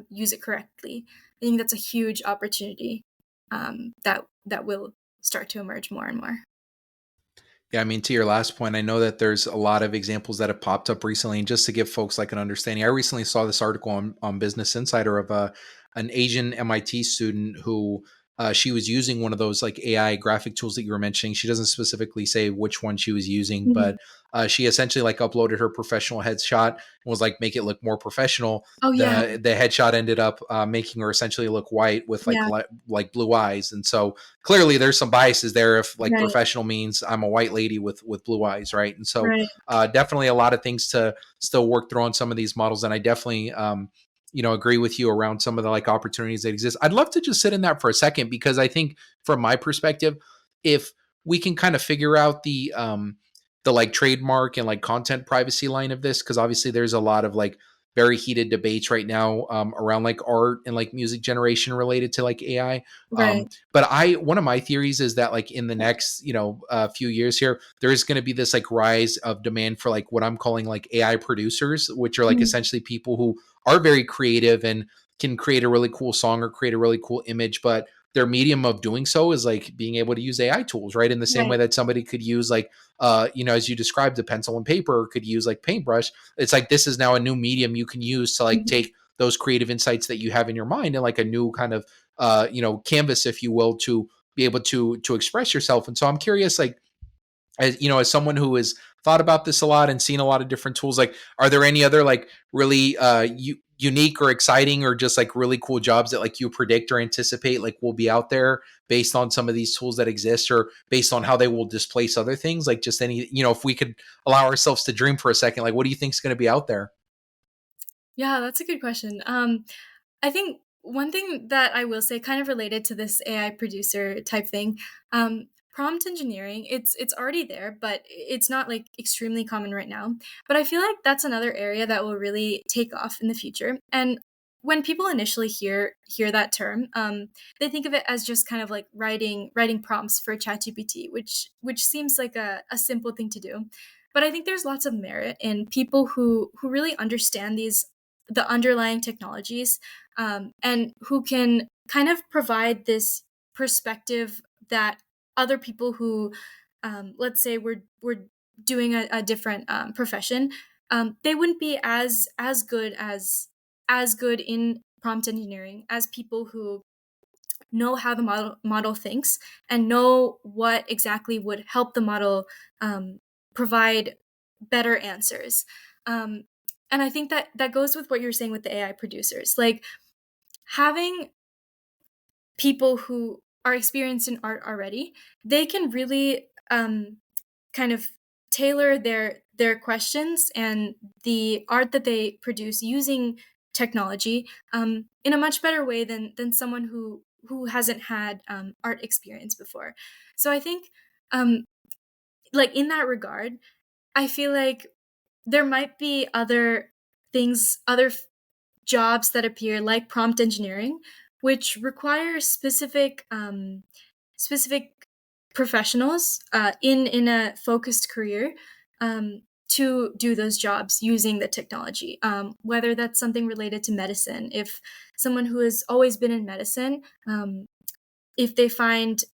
use it correctly. I think that's a huge opportunity that will start to emerge more and more.
Yeah, I mean, to your last point, I know that there's a lot of examples that have popped up recently. And just to give folks like an understanding, I recently saw this article on Business Insider of an Asian MIT student who she was using one of those like AI graphic tools that you were mentioning. She doesn't specifically say which one she was using,
Mhm.
but she essentially like uploaded her professional headshot and was like, make it look more professional.
Oh yeah,
The headshot ended up making her essentially look white with
yeah,
like blue eyes. And so clearly there's some biases there if like
right,
professional means I'm a white lady with blue eyes, right? And so
right,
definitely a lot of things to still work through on some of these models. And I definitely agree with you around some of the like opportunities that exist. I'd love to just sit in that for a second because I think from my perspective, if we can kind of figure out the like trademark and like content privacy line of this, because obviously there's a lot of like very heated debates right now around like art and like music generation related to like AI.
right.
But one of my theories is that like in the next few years here, there is going to be this like rise of demand for like what I'm calling like AI producers, which are like
Mhm.
essentially people who are very creative and can create a really cool song or create a really cool image, but their medium of doing so is like being able to use AI tools, right? In the same way
Right.
that somebody could use like as you described, a pencil and paper, or could use like paintbrush. It's like this is now a new medium you can use to like
Mhm.
take those creative insights that you have in your mind and like a new kind of canvas, if you will, to be able to express yourself. And so I'm curious, like, as someone who has thought about this a lot and seen a lot of different tools, like, are there any other like really unique or exciting or just like really cool jobs that like you predict or anticipate like will be out there based on some of these tools that exist or based on how they will displace other things? Like, just any, if we could allow ourselves to dream for a second, like, what do you think is going to be out there?
Yeah, that's a good question. I think one thing that I will say, kind of related to this AI producer type thing, prompt engineering, it's already there, but it's not like extremely common right now. But I feel like that's another area that will really take off in the future. And when people initially hear that term, they think of it as just kind of like writing prompts for ChatGPT, which seems like a simple thing to do. But I think there's lots of merit in people who really understand the underlying technologies, and who can kind of provide this perspective that other people who, let's say, we're doing a different profession, they wouldn't be as good in prompt engineering as people who know how the model thinks and know what exactly would help the model provide better answers. Um, and I think that goes with what you're saying with the AI producers. Like, having people who are experienced in art already, they can really kind of tailor their questions and the art that they produce using technology in a much better way than someone who hasn't had art experience before. So I think, um, like, in that regard, I feel like there might be other things, jobs that appear like prompt engineering, which require specific professionals in a focused career, to do those jobs using the technology. Whether that's something related to medicine, if someone who has always been in medicine, if they find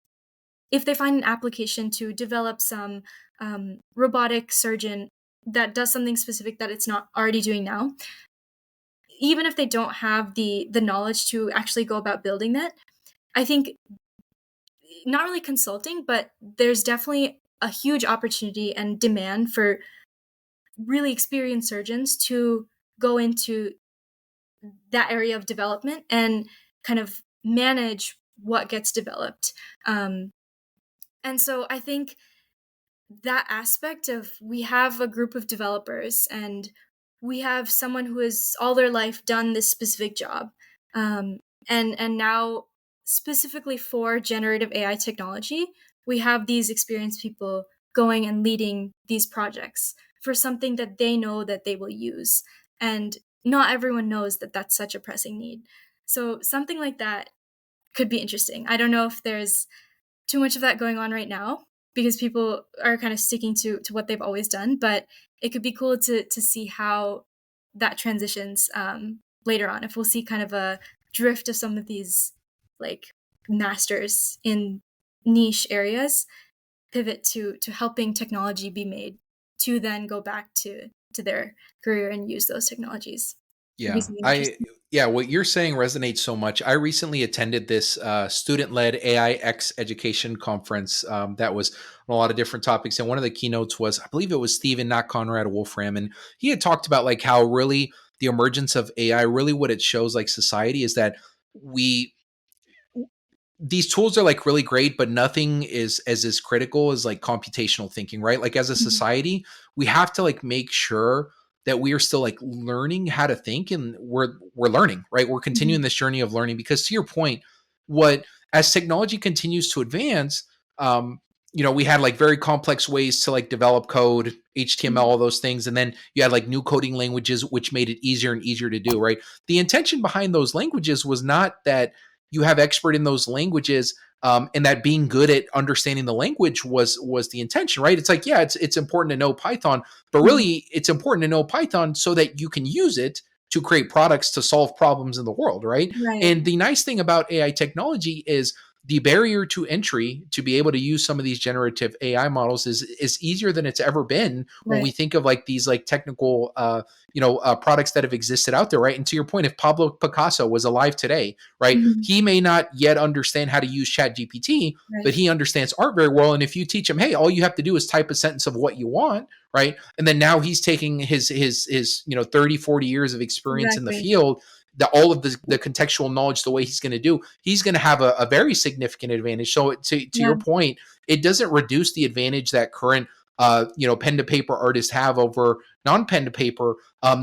an application to develop some robotic surgeon that does something specific that it's not already doing now, even if they don't have the knowledge to actually go about building that, I think not really consulting, but there's definitely a huge opportunity and demand for really experienced surgeons to go into that area of development and kind of manage what gets developed. Um, and so I think that aspect of, we have a group of developers and we have someone who has all their life done this specific job, and now specifically for generative AI technology, we have these experienced people going and leading these projects for something that they know that they will use. And not everyone knows that that's such a pressing need. So something like that could be interesting. I don't know if there's too much of that going on right now because people are kind of sticking to what they've always done, but it could be cool to see how that transitions later on. If we'll see kind of a drift of some of these like masters in niche areas pivot to helping technology be made to then go back to their career and use those technologies. Could be
Yeah,
something interesting.
what you're saying resonates so much. I recently attended this student-led AI X education conference that was on a lot of different topics, and one of the keynotes was, I believe it was Stephen, not Conrad Wolfram, and he had talked about like how really the emergence of AI, really what it shows like society is that we these tools are like really great, but nothing is as critical as like computational thinking, right? Like as a
Mhm.
society, we have to like make sure that we are still like learning how to think, and we're learning, right? We're continuing
Mhm.
this journey of learning because to your point, what as technology continues to advance, we had like very complex ways to like develop code, HTML,
Mhm.
all those things, and then you had like new coding languages which made it easier and easier to do, right? The intention behind those languages was not that you have expert in those languages, and that being good at understanding the language was the intention, right? It's like, yeah, it's important to know Python, but
Mhm.
really it's important to know Python so that you can use it to create products to solve problems in the world, right?
Right.
And the nice thing about AI technology is the barrier to entry to be able to use some of these generative AI models is easier than it's ever been when we
Right.
think of like these like technical products that have existed out there, right? And to your point, if Pablo Picasso was alive today, right,
Mhm.
he may not yet understand how to use Chat GPT, but
Right.
he understands art very well. And if you teach him, hey, all you have to do is type a sentence of what you want, right, and then now he's taking his 30, 40 years of experience in the
Exactly.
field, all of the contextual knowledge, the way he's going to have a very significant advantage. So to
Yeah.
your point, it doesn't reduce the advantage that current pen to paper artists have over non pen to paper.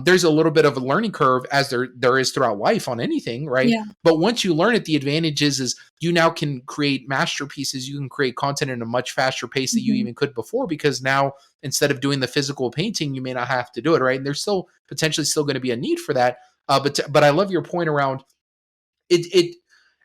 There's a little bit of a learning curve as there is throughout life on anything, right?
Yeah.
But once you learn it, the advantage is you now can create masterpieces. You can create content in a much faster pace than you
Mhm.
even could before, because now instead of doing the physical painting, you may not have to do it, right? And there's still potentially still going to be a need for that. But I love your point around it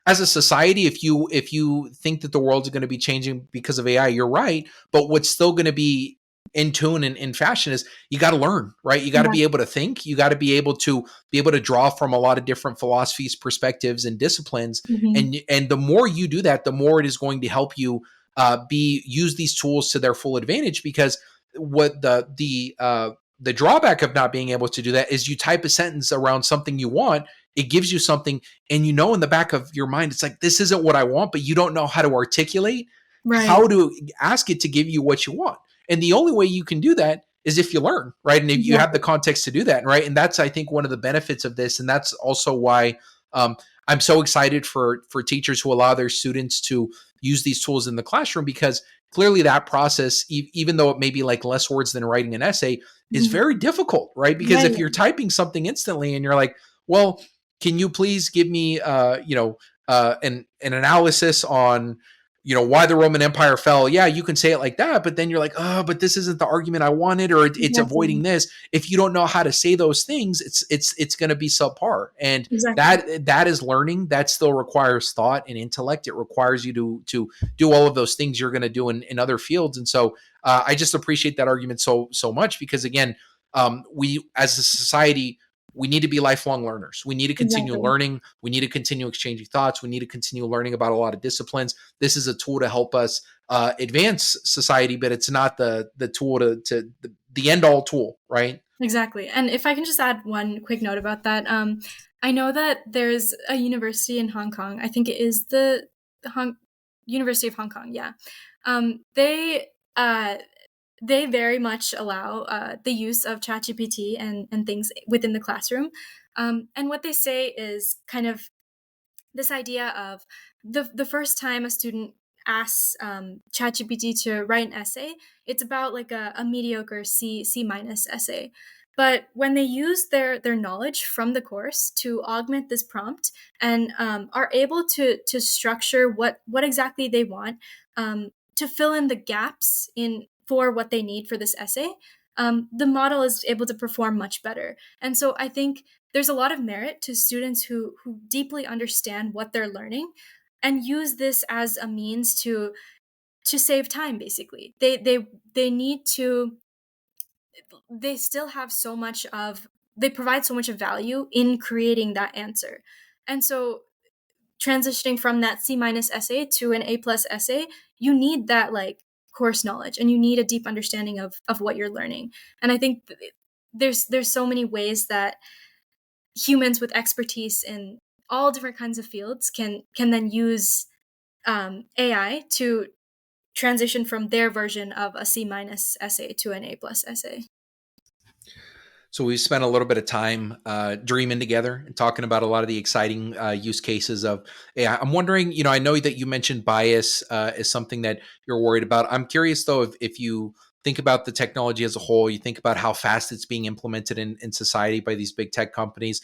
as a society. If you think that the world's going to be changing because of AI, you're right. But what's still going to be in tune and in fashion is you got to learn, right? You got to
Yeah.
be able to think. You got to be able to draw from a lot of different philosophies, perspectives, and disciplines.
Mhm.
And the more you do that, the more it is going to help you be use these tools to their full advantage. Because what the drawback of not being able to do that is you type a sentence around something you want, it gives you something, and in the back of your mind it's like, this isn't what I want, but you don't know how to articulate
Right.
how to ask it to give you what you want. And the only way you can do that is if you learn, right? And if you have the
Exactly.
context to do that, right? And that's, I think, one of the benefits of this. And that's also why um, I'm so excited for teachers who allow their students to use these tools in the classroom, because clearly that process, even though it may be like less words than writing an essay, is
Mhm.
very difficult, right? Because if
Right.
you're typing something instantly and you're like, well, can you please give me an analysis on why the Roman Empire fell? Yeah, you can say it like that, but then you're like, oh, but this isn't the argument I wanted, or it's
Exactly.
avoiding this. If you don't know how to say those things, it's going to be subpar. And
Exactly.
that is learning. That still requires thought and intellect. It requires you to do all of those things you're going to do in other fields. And so I just appreciate that argument so much, because again, we as a society, we need to be lifelong learners. We need to continue
Exactly.
learning. We need to continue exchanging thoughts. We need to continue learning about a lot of disciplines. This is a tool to help us advance society, but it's not the tool to the end all tool, right?
Exactly. And if I can just add one quick note about that, I know that there's a university in Hong Kong. I think it is the University of Hong Kong. Yeah. Um, they uh, they very much allow the use of ChatGPT and things within the classroom. And what they say is kind of this idea of the first time a student asks ChatGPT to write an essay, it's about like a mediocre C minus essay. But when they use their knowledge from the course to augment this prompt and are able to structure what exactly they want, to fill in the gaps in for what they need for this essay, the model is able to perform much better. And so I think there's a lot of merit to students who deeply understand what they're learning and use this as a means to save time. Basically, they need to, they still have so much of, they provide so much of value in creating that answer. And so transitioning from that C minus essay to an A plus essay, you need that like course knowledge, and you need a deep understanding of what you're learning. And I think there's so many ways that humans with expertise in all different kinds of fields can then use AI to transition from their version of a C minus essay to an A plus essay.
So we've spent a little bit of time dreaming together and talking about a lot of the exciting use cases of AI. I'm wondering, I know that you mentioned bias as something that you're worried about. I'm curious though, if you think about the technology as a whole, you think about how fast it's being implemented in society by these big tech companies.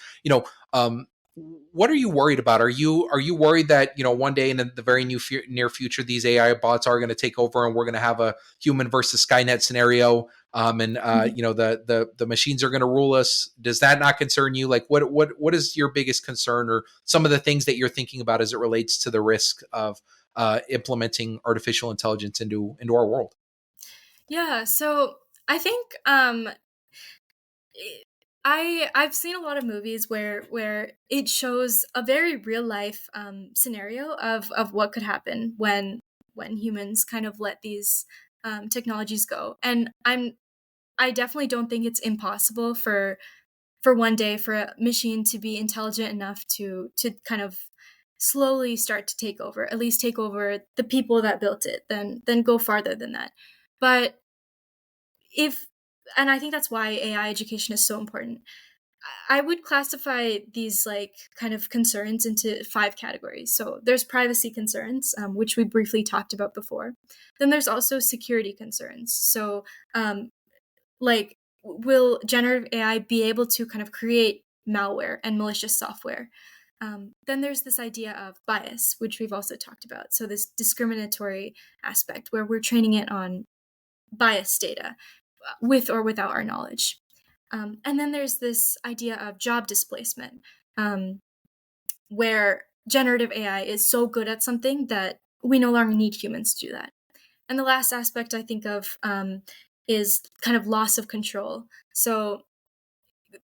What are you worried about? Are you worried that one day in the very near future these AI bots are going to take over and we're going to have a human versus Skynet scenario? And the machines are going to rule us. Does that not concern you? Like, what is your biggest concern, or some of the things that you're thinking about as it relates to the risk of implementing artificial intelligence into our world?
Yeah, so I think I've seen a lot of movies where it shows a very real life scenario of what could happen when humans kind of let these technologies go. And I definitely don't think it's impossible for one day for a machine to be intelligent enough to kind of slowly start to take over, at least take over the people that built it, then go farther than that. But if and I think that's why AI education is so important. I would classify these like kind of concerns into 5 categories. So there's privacy concerns, which we briefly talked about before. Then there's also security concerns. So like, will generative AI be able to kind of create malware and malicious software? Then there's this idea of bias, which we've also talked about. So this discriminatory aspect where we're training it on bias data with or without our knowledge. And then there's this idea of job displacement, where generative AI is so good at something that we no longer need humans to do that. And the last aspect I think of is kind of loss of control. So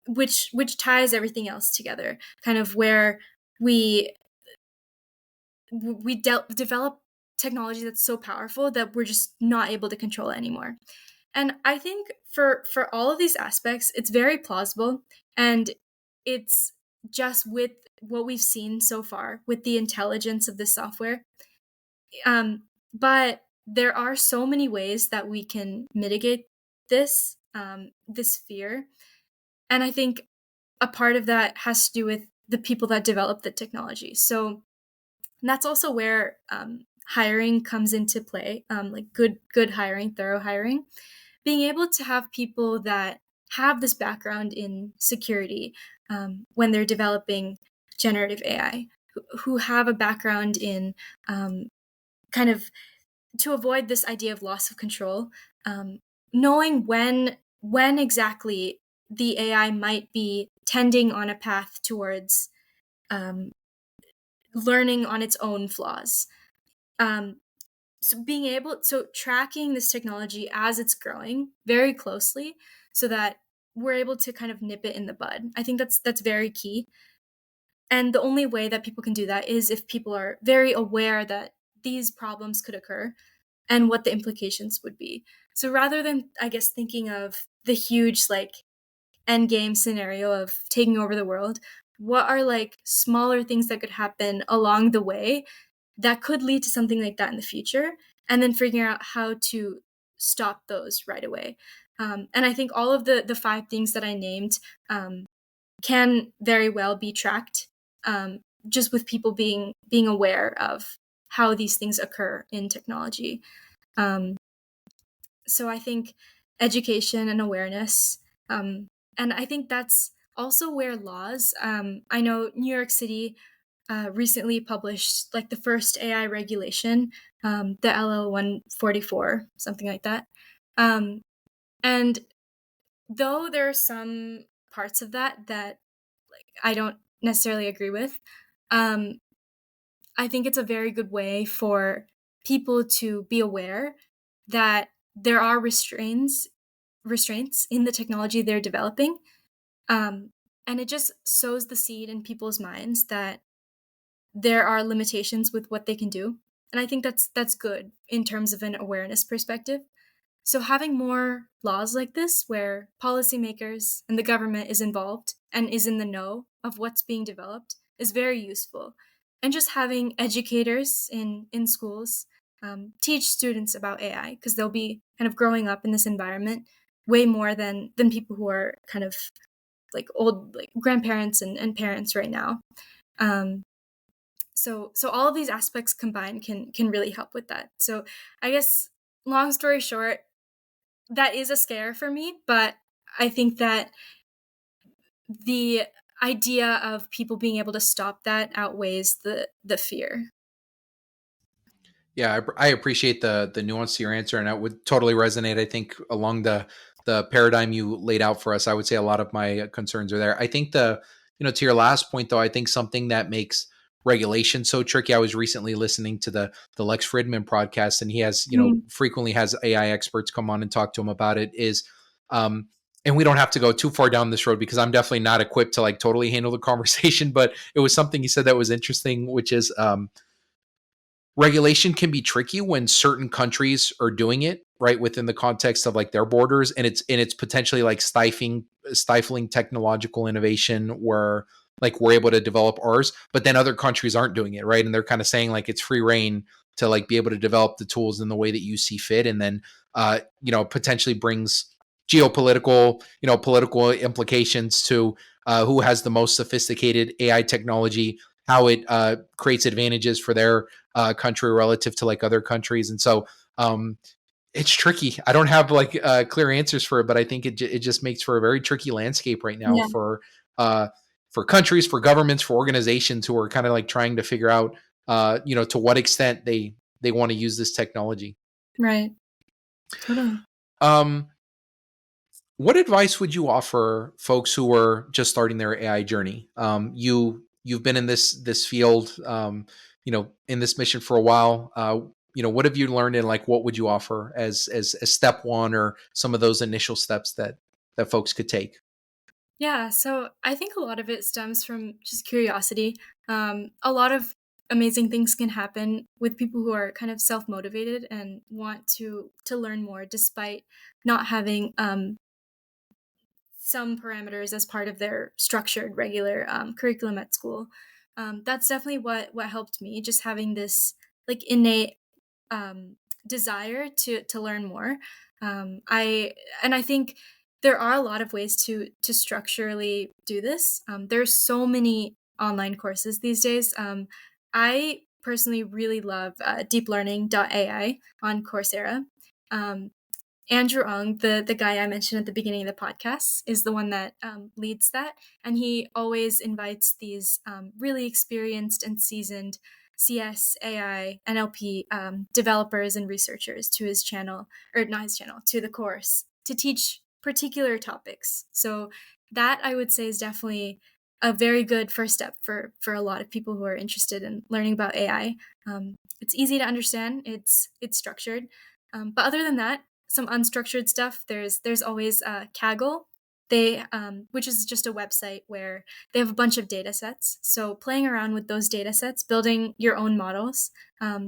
which ties everything else together, kind of where we develop technology that's so powerful that we're just not able to control it anymore. And I think for all of these aspects, it's very plausible, and it's just with what we've seen so far with the intelligence of this software. But there are so many ways that we can mitigate this fear, and I think a part of that has to do with the people that develop the technology. So that's also where hiring comes into play, like good hiring, thorough hiring, being able to have people that have this background in security when they're developing generative AI, who have a background in kind of to avoid this idea of loss of control, knowing when exactly the AI might be tending on a path towards learning on its own flaws. So being able, so tracking this technology as it's growing very closely, so that we're able to kind of nip it in the bud. I think that's very key. And the only way that people can do that is if people are very aware that these problems could occur and what the implications would be. So rather than, I guess, thinking of the huge like end game scenario of taking over the world, what are like smaller things that could happen along the way that could lead to something like that in the future, and then figuring out how to stop those right away. And I think all of the 5 things that I named can very well be tracked, just with people being aware of how these things occur in technology. So I think education and awareness, and I think that's also where laws. I know New York City recently published like the first AI regulation, the LL 144, something like that. And though there are some parts of that that like I don't necessarily agree with, um, I think it's a very good way for people to be aware that there are restraints in the technology they're developing. Um, and it just sows the seed in people's minds that there are limitations with what they can do. And I think that's good in terms of an awareness perspective. So having more laws like this where policymakers and the government is involved and is in the know of what's being developed is very useful. And just having educators in schools teach students about AI because they'll be kind of growing up in this environment way more than people who are kind of like old like grandparents and parents right now. Um, so all of these aspects combined can really help with that. So I guess long story short, that is a scare for me, but I think that the idea of people being able to stop that outweighs the fear.
Yeah, I appreciate the nuance to your answer, and I would totally resonate. I think along the paradigm you laid out for us, I would say a lot of my concerns are there. I think to your last point though, I think something that makes regulation so tricky. I was recently listening to the Lex Fridman podcast, and he has
Mm,
frequently has AI experts come on and talk to him about it. Um, and we don't have to go too far down this road because I'm definitely not equipped to like totally handle the conversation. But it was something he said that was interesting, which is regulation can be tricky when certain countries are doing it right within the context of like their borders, and it's potentially like stifling technological innovation where like we're able to develop ours, but then other countries aren't doing it, right? And they're kind of saying like it's free reign to like be able to develop the tools in the way that you see fit, and then potentially brings geopolitical political implications to who has the most sophisticated AI technology, how it creates advantages for their country relative to like other countries. And so it's tricky. I don't have like clear answers for it, but I think it just makes for a very tricky landscape right now
yeah,
for countries, for governments, for organizations who are kind of like trying to figure out to what extent they want to use this technology.
right. Totally.
um what advice would you offer folks who are just starting their AI journey? You've been in this field, in this mission for a while. What have you learned, and like, what would you offer as step one, or some of those initial steps that folks could take?
Yeah, so I think a lot of it stems from just curiosity. A lot of amazing things can happen with people who are kind of self-motivated and want to learn more despite not having some parameters as part of their structured regular curriculum at school. That's definitely what helped me, just having this like innate um, desire to learn more. I think there are a lot of ways to structurally do this. There's so many online courses these days. I personally really love deeplearning.ai on Coursera. Um, Andrew Ung, the guy I mentioned at the beginning of the podcast, is the one that leads that, and he always invites these really experienced and seasoned CS, AI, NLP developers and researchers to his channel, or not his channel, to the course to teach particular topics. So that I would say is definitely a very good first step for a lot of people who are interested in learning about AI. It's easy to understand. It's structured, but other than that, some unstructured stuff. There's always Kaggle, which is just a website where they have a bunch of data sets. So playing around with those data sets, building your own models,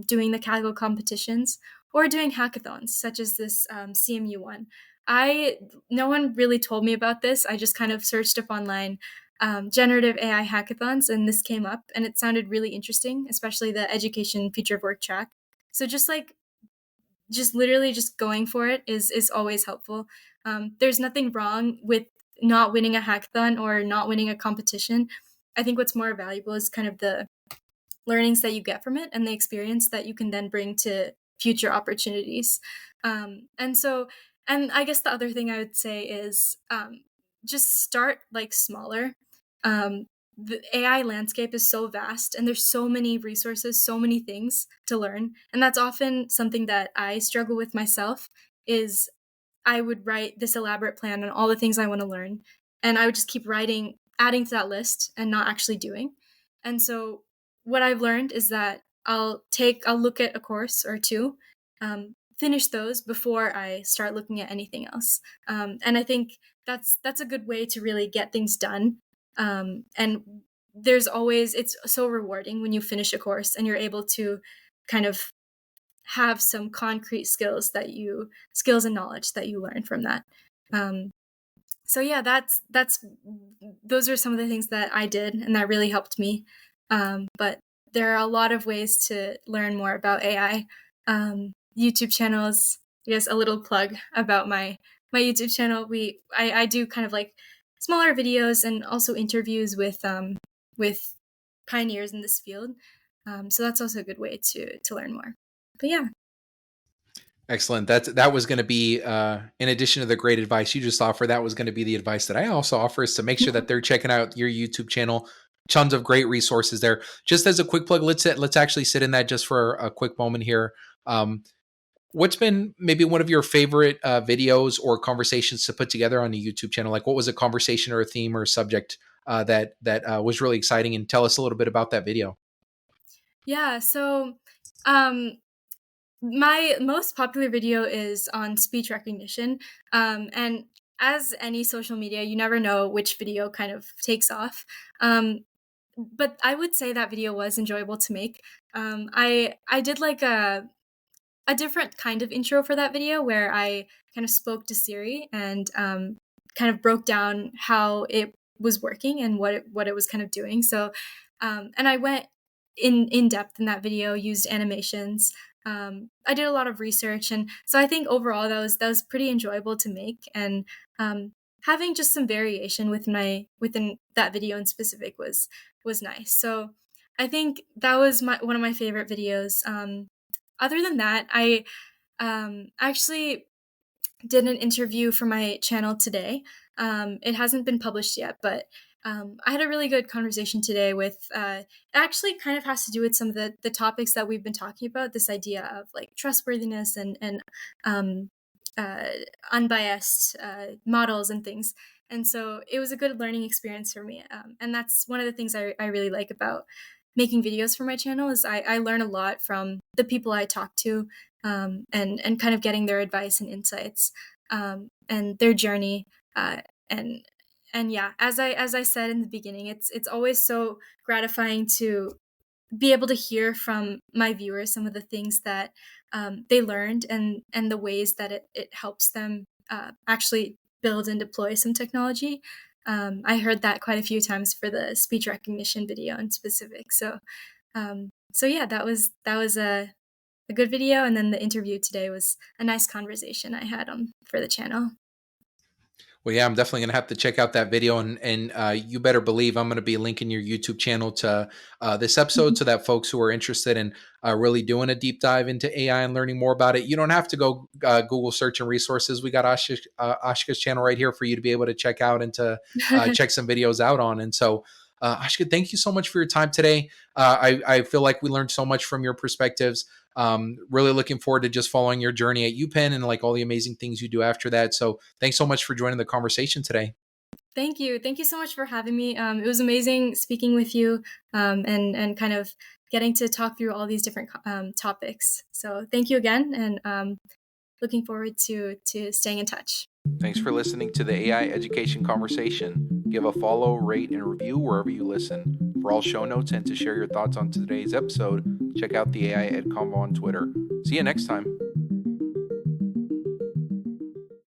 doing the Kaggle competitions, or doing hackathons such as this CMU one. I No one really told me about this. I just kind of searched up online generative AI hackathons, and this came up, and it sounded really interesting, especially the education future of work track. So just literally just going for it is always helpful. There's nothing wrong with not winning a hackathon or not winning a competition. I think what's more valuable is kind of the learnings that you get from it and the experience that you can then bring to future opportunities. And so, and I guess the other thing I would say is just start like smaller. Um, the AI landscape is so vast and there's so many resources, so many things to learn. And that's often something that I struggle with myself is I would write this elaborate plan on all the things I want to learn. And I would just keep writing, adding to that list and not actually doing. And so what I've learned is that I'll look at a course or two, finish those before I start looking at anything else. And I think that's a good way to really get things done. And it's so rewarding when you finish a course and you're able to kind of have some concrete skills and knowledge that you learn from that. Um, so yeah, that's those are some of the things that I did and that really helped me. But there are a lot of ways to learn more about AI. YouTube channels. I guess a little plug about my YouTube channel. I do kind of like smaller videos and also interviews with pioneers in this field. So that's also a good way to learn more. But yeah.
Excellent. That was going to be, in addition to the great advice you just offered, that was going to be the advice that I also offer, is to make sure that they're checking out your YouTube channel. Tons of great resources there. Just as a quick plug, let's actually sit in that just for a quick moment here. What's been maybe one of your favorite videos or conversations to put together on the YouTube channel? Like, what was a conversation or a theme or a subject that was really exciting? And tell us a little bit about that video.
Yeah. So, um, my most popular video is on speech recognition. And as any social media, you never know which video kind of takes off. But I would say that video was enjoyable to make. I did like a different kind of intro for that video where I kind of spoke to Siri and kind of broke down how it was working and what it was kind of doing. So, and I went in depth in that video, used animations. I did a lot of research, and so I think overall that was pretty enjoyable to make. And having just some variation within that video in specific was nice. So I think that was one of my favorite videos. Other than that, I actually did an interview for my channel today. It hasn't been published yet, but I had a really good conversation today with, it actually kind of has to do with some of the topics that we've been talking about, this idea of like trustworthiness and um, uh, unbiased models and things. And so it was a good learning experience for me. And that's one of the things I really like about making videos for my channel is I learn a lot from the people I talk to, and kind of getting their advice and insights, and their journey. And yeah, as I said in the beginning, it's always so gratifying to be able to hear from my viewers some of the things that they learned and the ways that it helps them actually build and deploy some technology. I heard that quite a few times for the speech recognition video in specific. So yeah, that was a good video, and then the interview today was a nice conversation I had for the channel.
Well, yeah, I'm definitely gonna have to check out that video, and you better believe I'm gonna be linking your YouTube channel to this episode, so that folks who are interested in really doing a deep dive into AI and learning more about it, you don't have to go Google search and resources. We got Aashika's channel right here for you to be able to check out and to check some videos out on. And so, Aashika, thank you so much for your time today. I feel like we learned so much from your perspectives. Really looking forward to just following your journey at UPenn and like all the amazing things you do after that. So thanks so much for joining the conversation today.
Thank you. Thank you so much for having me. It was amazing speaking with you, and kind of getting to talk through all these different topics. So thank you again, and looking forward to staying in touch.
Thanks for listening to the AI Education Conversation. Give a follow, rate, and review wherever you listen. For all show notes and to share your thoughts on today's episode, check out the AI Ed Convo on Twitter. See you next time.